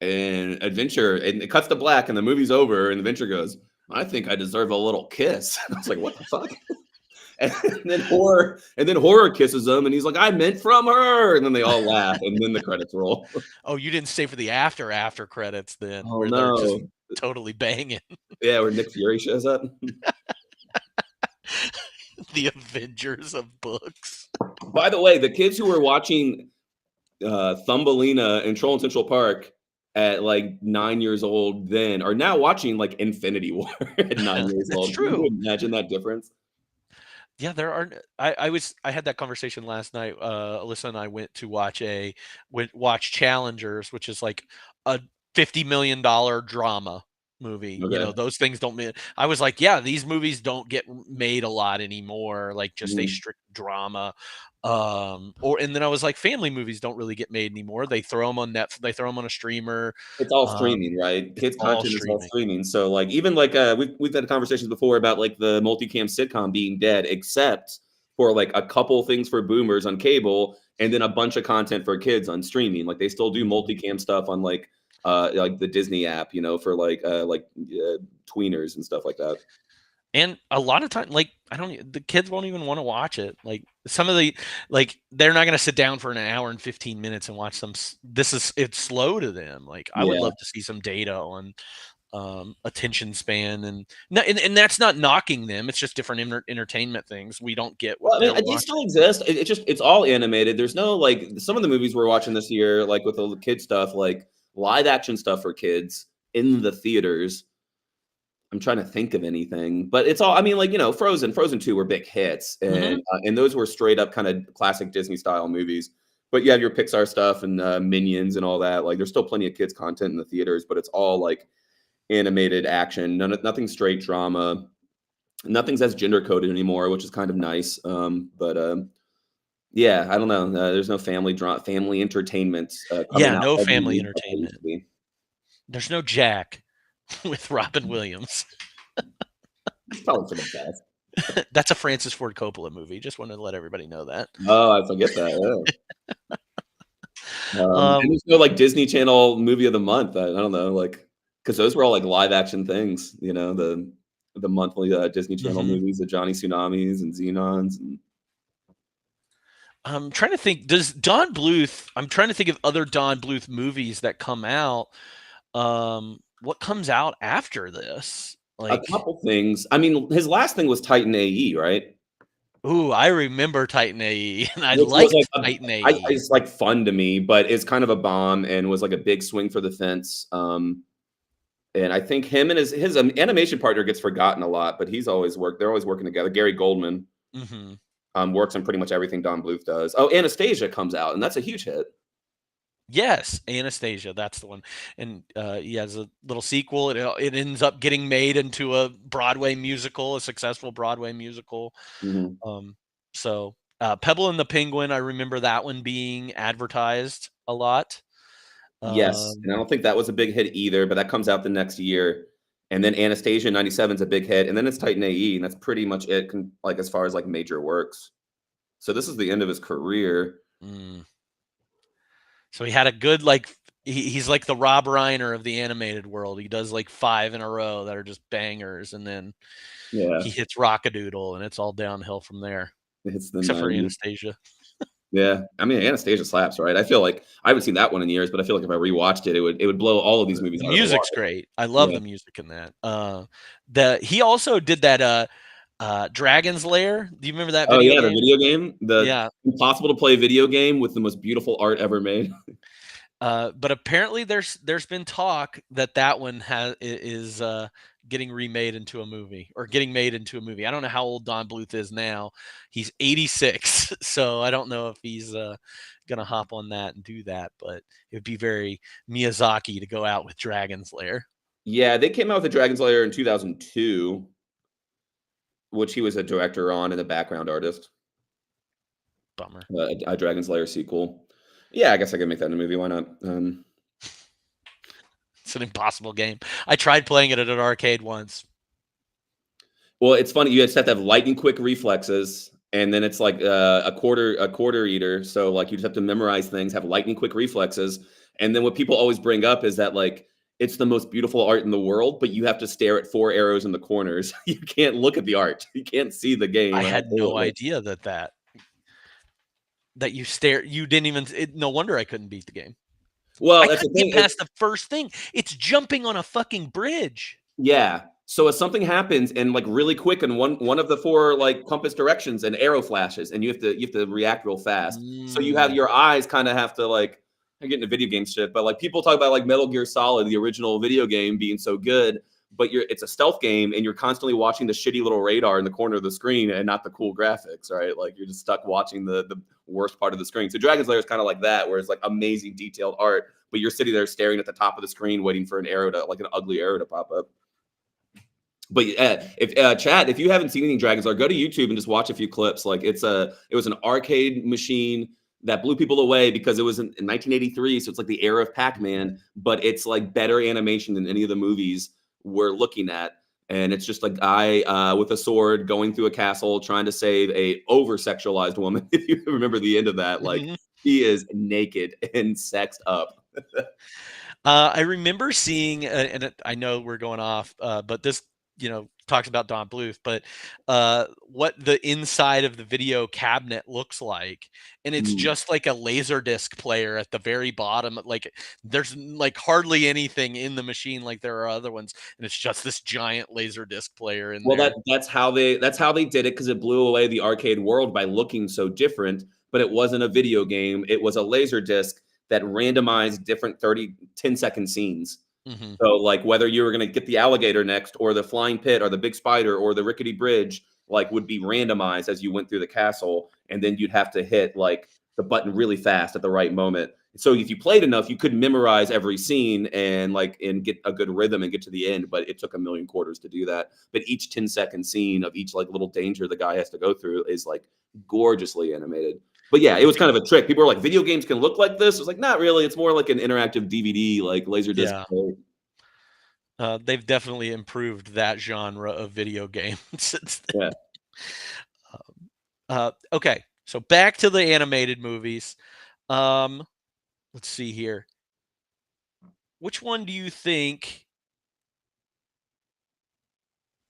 and adventure, and it cuts to black, and the movie's over, and adventure goes, I think I deserve a little kiss. I was like, what the fuck? And then horror kisses him, and he's like, I meant from her. And then they all laugh, and then the credits roll. Oh, you didn't stay for the after credits then, Oh where they're just no. totally banging. Yeah, where Nick Fury shows up. The Avengers of books. By the way, the kids who were watching Thumbelina and Troll in Central Park at like 9 years old then are now watching like Infinity War at 9 years That's old. true. Can you imagine that difference? Yeah, there are. I had that conversation last night. Alyssa and I went to watch Challengers, which is like a $50 million drama movie. You know, Okay. those things don't mean. I was like, yeah, these movies don't get made a lot anymore. Like just a Mhm. strict drama. And then I was like, family movies don't really get made anymore. They throw them on Netflix. They throw them on a streamer. It's all Um, streaming, right? it's Kids all content is all streaming. streaming. So like even like we've had conversations before about like the multicam sitcom being dead, except for like a couple things for boomers on cable, and then a bunch of content for kids on streaming. Like they still do multicam stuff on like the Disney app, you know, for tweeners and stuff like that. And a lot of time, like the kids won't even want to watch it. Like some of the, like they're not going to sit down for an hour and 15 minutes and watch some. It's slow to them. Like I would Yeah. love to see some data on attention span, and that's not knocking them. It's just different entertainment things. We don't get what Well, I they're mean, they watching. still exist. It's all animated. There's no like some of the movies we're watching this year, like with the kid stuff, like live action stuff for kids in the theaters. I'm trying to think of anything, but it's all. I mean, like you know, Frozen 2 were big hits, Mhm. and those were straight up kind of classic Disney style movies. But you have your Pixar stuff and Minions and all that. Like, there's still plenty of kids content in the theaters, but it's all like animated action. Nothing straight drama. Nothing's as gender coded anymore, which is kind of nice. Yeah, I don't know. There's no family entertainment. Coming Yeah, out no every family week like there used entertainment. to be. There's no Jack with Robin Williams. It's probably for the best. That's a Francis Ford Coppola movie. Just wanted to let everybody know that. Oh, I forget that. Yeah. Um, And there's no like Disney Channel movie of the month. I don't know, like because those were all like live action things. You know, the monthly Disney Channel Mhm. movies, the Johnny Tsunamis and Xenons. And I'm trying to think. Does Don Bluth? I'm trying to think of other Don Bluth movies that come out. What comes out after this? a Like, couple things. I mean, his last thing was Titan AE, right? ooh, I remember Titan AE, and I Which was liked like Titan AE. it's like fun to me, but it's kind of a bomb and was like a big swing for the fence. And I think him and his animation partner gets forgotten a lot, but he's always worked. They're always working together. Gary Goldman Mhm. works on pretty much everything Don Bluth does. Oh, Anastasia comes out, and that's a huge hit. Yes, Anastasia, that's the one. And he has a little sequel. It ends up getting made into a Broadway musical, a successful Broadway musical. Mhm. So Pebble and the Penguin, I remember that one being advertised a lot. Yes, and I don't think that was a big hit either, but that comes out the next year. And then Anastasia '97 is a big hit, and then it's Titan AE, and that's pretty much it. Like as far as like major works. So this is the end of his career. Mm. So he had a good he's like the Rob Reiner of the animated world. He does like 5 in a row that are just bangers, and then Yeah. he hits Rockadoodle, and it's all downhill from there. It's the except for 90s. Anastasia. Yeah, I mean Anastasia slaps, right? I feel like I haven't seen that one in years, but I feel like if I rewatched it, it would blow all of these movies The out of the music's water. great. I love Yeah. the music in that. He also did that Dragon's Lair. Do you remember that Oh video yeah, the game? video game, the Yeah. impossible to play video game with the most beautiful art ever made. But apparently there's been talk that one is getting remade into a movie or getting made into a movie. I don't know how old Don Bluth is now. He's 86, so I don't know if he's gonna hop on that and do that. But it would be very Miyazaki to go out with Dragon's Lair. Yeah, they came out with the Dragon's Lair in 2002, which he was a director on and a background artist. Bummer. A Dragon's Lair sequel. Yeah, I guess I could make that in a movie. Why not? It's an impossible game. I tried playing it at an arcade once. Well, it's funny. You just have to have lightning quick reflexes, and then it's like a quarter eater. So like you just have to memorize things, have lightning quick reflexes, and then what people always bring up is that like it's the most beautiful art in the world, but you have to stare at 4 arrows in the corners. You can't look at the art. You can't see the game. I had no idea that you stare. You didn't even. No wonder I couldn't beat the game. Well, I that's the couldn't thing. get past the first thing. It's jumping on a fucking bridge. Yeah. So if something happens and like really quick in one of the 4 like compass directions, an arrow flashes, and you have to react real fast. So you have your eyes kind of have to like. I'm getting into video game shit, but like people talk about like Metal Gear Solid, the original video game, being so good, but it's a stealth game and you're constantly watching the shitty little radar in the corner of the screen and not the cool graphics, right? Like you're just stuck watching the worst part of the screen. So Dragon's Lair is kind of like that, where it's like amazing detailed art, but you're sitting there staring at the top of the screen, waiting for an ugly arrow to pop up. But if Chad, if you haven't seen any Dragon's Lair, go to YouTube and just watch a few clips. Like it was an arcade machine that blew people away because it was in 1983, so it's like the era of Pac-Man, but it's like better animation than any of the movies we're looking at. And it's just a guy with a sword going through a castle trying to save a over-sexualized woman. If you remember the end of that, like he is naked and sexed up. I remember seeing, and I know we're going off, but this, talks about Don Bluth, but what the inside of the video cabinet looks like. And it's just like a laser disc player at the very bottom. Like there's like hardly anything in the machine like there are other ones. And it's just this giant laser disc player in there. That's how they did it, because it blew away the arcade world by looking so different. But it wasn't a video game. It was a laser disc that randomized different 10-second scenes. Mm-hmm. So like whether you were going to get the alligator next or the flying pit or the big spider or the rickety bridge, like would be randomized as you went through the castle. And then you'd have to hit like the button really fast at the right moment. So if you played enough, you could memorize every scene and get a good rhythm and get to the end. But it took 1,000,000 quarters to do that. But each 10-second scene of each like little danger the guy has to go through is like gorgeously animated. But yeah, it was kind of a trick. People were like, video games can look like this. It was like, not really. It's more like an interactive DVD, like Laserdisc. Yeah. They've definitely improved that genre of video game since then. Yeah. Okay, so back to the animated movies. Let's see here. Which one do you think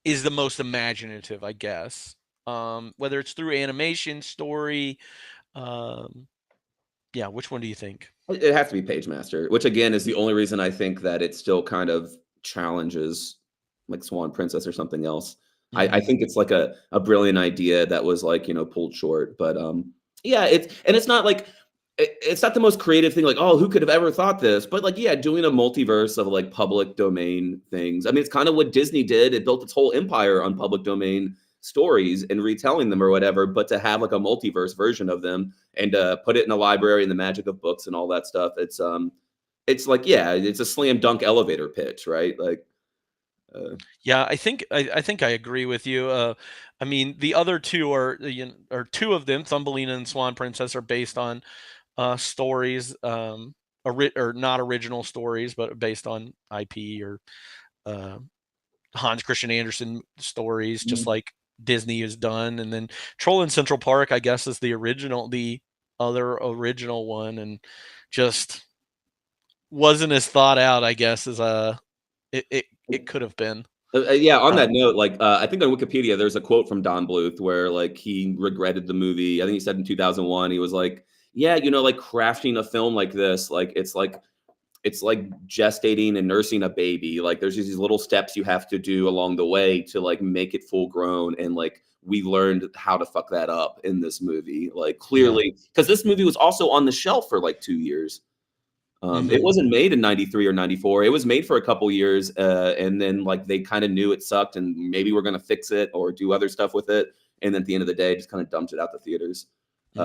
is the most imaginative, I guess? Whether it's through animation, story, which one do you think? It has to be Page Master, which again is the only reason I think that it still kind of challenges like Swan Princess or something else. I think it's like a brilliant idea that was like, pulled short. But it's not like it's not the most creative thing, like, oh, who could have ever thought this? But like, yeah, doing a multiverse of like public domain things. I mean, it's kind of what Disney did. It built its whole empire on public domain stories and retelling them or whatever, but to have like a multiverse version of them and put it in a library and the magic of books and all that stuff, it's like, yeah, it's a slam dunk elevator pitch, right? Like I think I agree with you. I mean, the other two are two of them, Thumbelina and Swan Princess, are based on stories, or not original stories, but based on IP or Hans Christian Andersen stories, just like Disney has done. And then Troll in Central Park, I guess, is the other original one, and just wasn't as thought out, I guess, as it could have been. Yeah, on that note, like I think on Wikipedia there's a quote from Don Bluth where like he regretted the movie. I think he said in 2001 he was like, "Yeah, like crafting a film like this, like it's like gestating and nursing a baby. Like there's these little steps you have to do along the way to like make it full grown, and like we learned how to fuck that up in this movie. Like clearly, because this movie was also on the shelf for like 2 years. It wasn't made in 93 or 94. It was made for a couple years. And then like they kind of knew it sucked and maybe we're going to fix it or do other stuff with it. And then at the end of the day, just kind of dumped it out the theaters.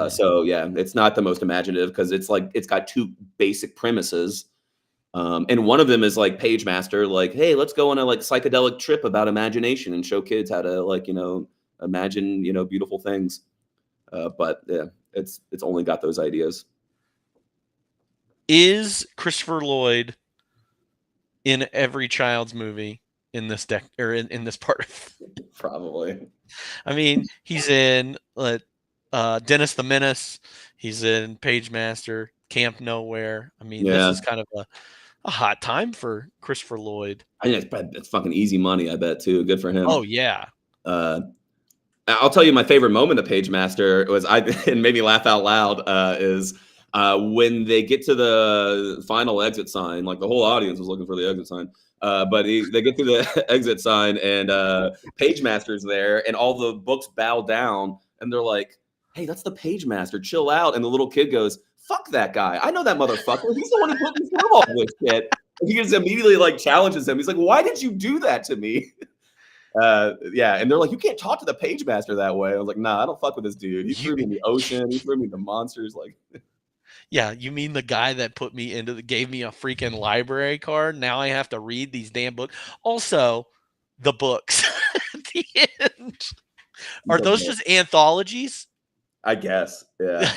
So yeah, it's not the most imaginative because it's like, it's got two basic premises. And one of them is like Page Master, like, hey, let's go on a like psychedelic trip about imagination and show kids how to like, imagine, beautiful things. But yeah, it's only got those ideas. Is Christopher Lloyd in every child's movie in this deck or in this part of Probably. I mean, he's in Dennis the Menace, he's in Page Master, Camp Nowhere. I mean, this is kind of a hot time for Christopher Lloyd. I think it's fucking easy money, I bet too. Good for him. Oh yeah. I'll tell you my favorite moment of Page Master was and made me laugh out loud is when they get to the final exit sign. Like the whole audience was looking for the exit sign. But they get to the exit sign and Page Master's there and all the books bow down and they're like, hey, that's the Page Master, chill out. And the little kid goes, fuck that guy. I know that motherfucker. He's the one who put me through all this shit. And he just immediately like challenges him. He's like, why did you do that to me? Yeah, and they're like, you can't talk to the Page Master that way. I was like, nah, I don't fuck with this dude. He threw me in the ocean. He threw me in the monsters. Like, yeah, you mean the guy that gave me a freaking library card? Now I have to read these damn books. Also, the books at the end. Are those just anthologies? I guess, yeah.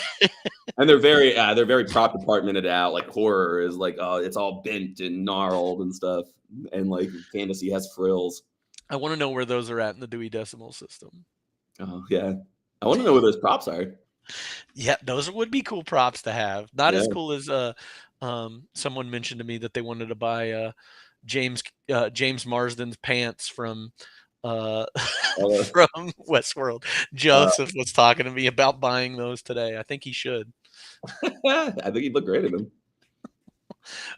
And they're very prop departmented out. Like horror is like, it's all bent and gnarled and stuff, and like fantasy has frills. I want to know where those are at in the Dewey Decimal System. Oh yeah, I want to know where those props are. Yeah, those would be cool props to have. Not as cool as someone mentioned to me that they wanted to buy James Marsden's pants from from Westworld. Joseph was talking to me about buying those today. I think he should. I think he'd look great in them.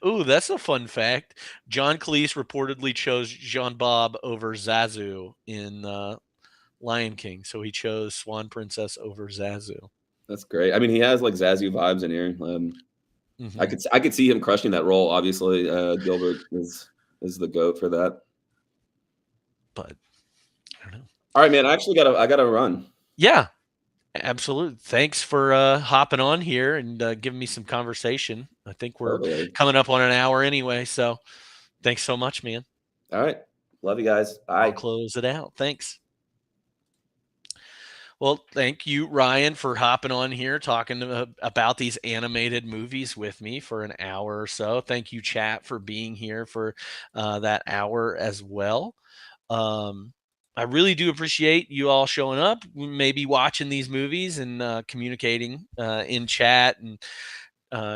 Ooh, that's a fun fact. John Cleese reportedly chose Jean Bob over Zazu in Lion King, so he chose Swan Princess over Zazu. That's great. I mean, he has like Zazu vibes in here. I could see him crushing that role. Obviously, Gilbert is the GOAT for that. But I don't know. All right, man. I gotta run. Yeah, absolutely. Thanks for hopping on here and giving me some conversation. I think we're coming up on an hour anyway, so thanks so much, man. All right. Love you guys. Bye. I'll close it out. Thanks. Well, thank you, Ryan, for hopping on here talking about these animated movies with me for an hour or so. Thank you, chat, for being here for that hour as well. I really do appreciate you all showing up, maybe watching these movies and communicating in chat and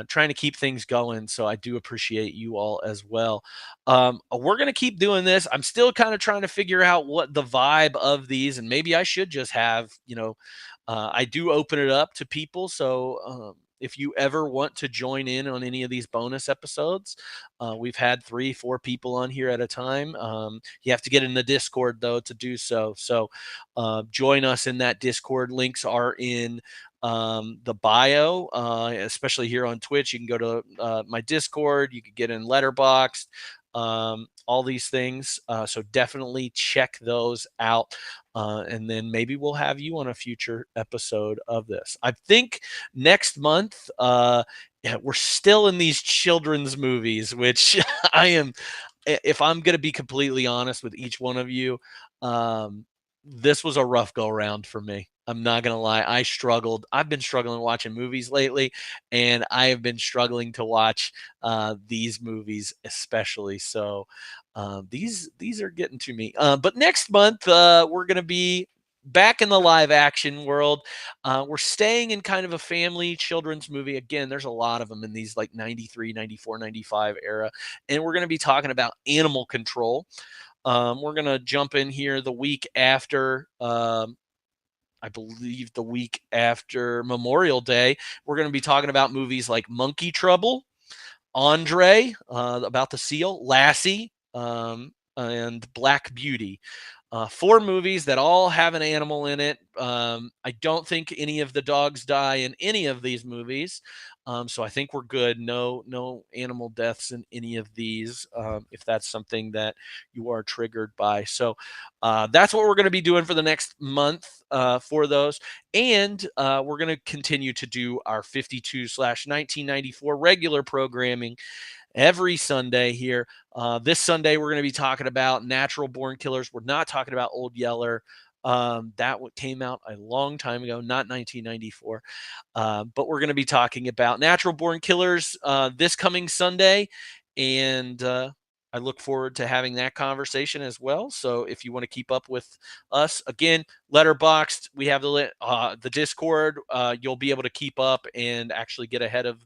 trying to keep things going. So I do appreciate you all as well. We're going to keep doing this. I'm still kind of trying to figure out what the vibe of these, and maybe I should just have, I do open it up to people. So if you ever want to join in on any of these bonus episodes, we've had 3-4 people on here at a time. You have to get in the Discord though to do so. So join us in that Discord. Links are in the bio, especially here on Twitch. You can go to my Discord. You can get in Letterboxd, all these things. So definitely check those out. And then maybe we'll have you on a future episode of this. I think next month, we're still in these children's movies, which I am, if I'm going to be completely honest with each one of you, this was a rough go around for me. I'm not going to lie. I've been struggling watching movies lately, and I have been struggling to watch these movies especially. So these are getting to me. But next month, we're going to be back in the live action world. We're staying in kind of a family children's movie. Again, there's a lot of them in these like 93, 94, 95 era. And we're going to be talking about Animal Control. We're going to jump in here the week after. I believe the week after Memorial Day, we're going to be talking about movies like Monkey Trouble, Andre, about the seal, Lassie, and Black Beauty. 4 movies that all have an animal in it. I don't think any of the dogs die in any of these movies. So I think we're good. No animal deaths in any of these, if that's something that you are triggered by. So that's what we're going to be doing for the next month for those. And we're going to continue to do our 52/1994 regular programming every Sunday here. This Sunday, we're going to be talking about Natural Born Killers. We're not talking about Old Yeller. That came out a long time ago, not 1994. But we're going to be talking about Natural Born Killers this coming Sunday. And I look forward to having that conversation as well. So if you want to keep up with us, again, Letterboxd, we have the Discord. You'll be able to keep up and actually get ahead of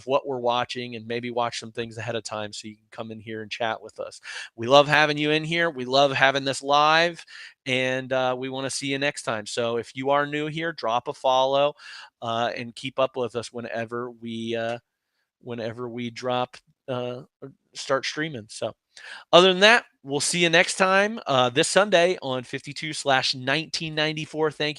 what we're watching and maybe watch some things ahead of time so you can come in here and chat with us. We love having you in here. We love having this live, and we want to see you next time. So if you are new here, drop a follow and keep up with us whenever we drop start streaming. So other than that, we'll see you next time this Sunday on 52/1994. Thank you.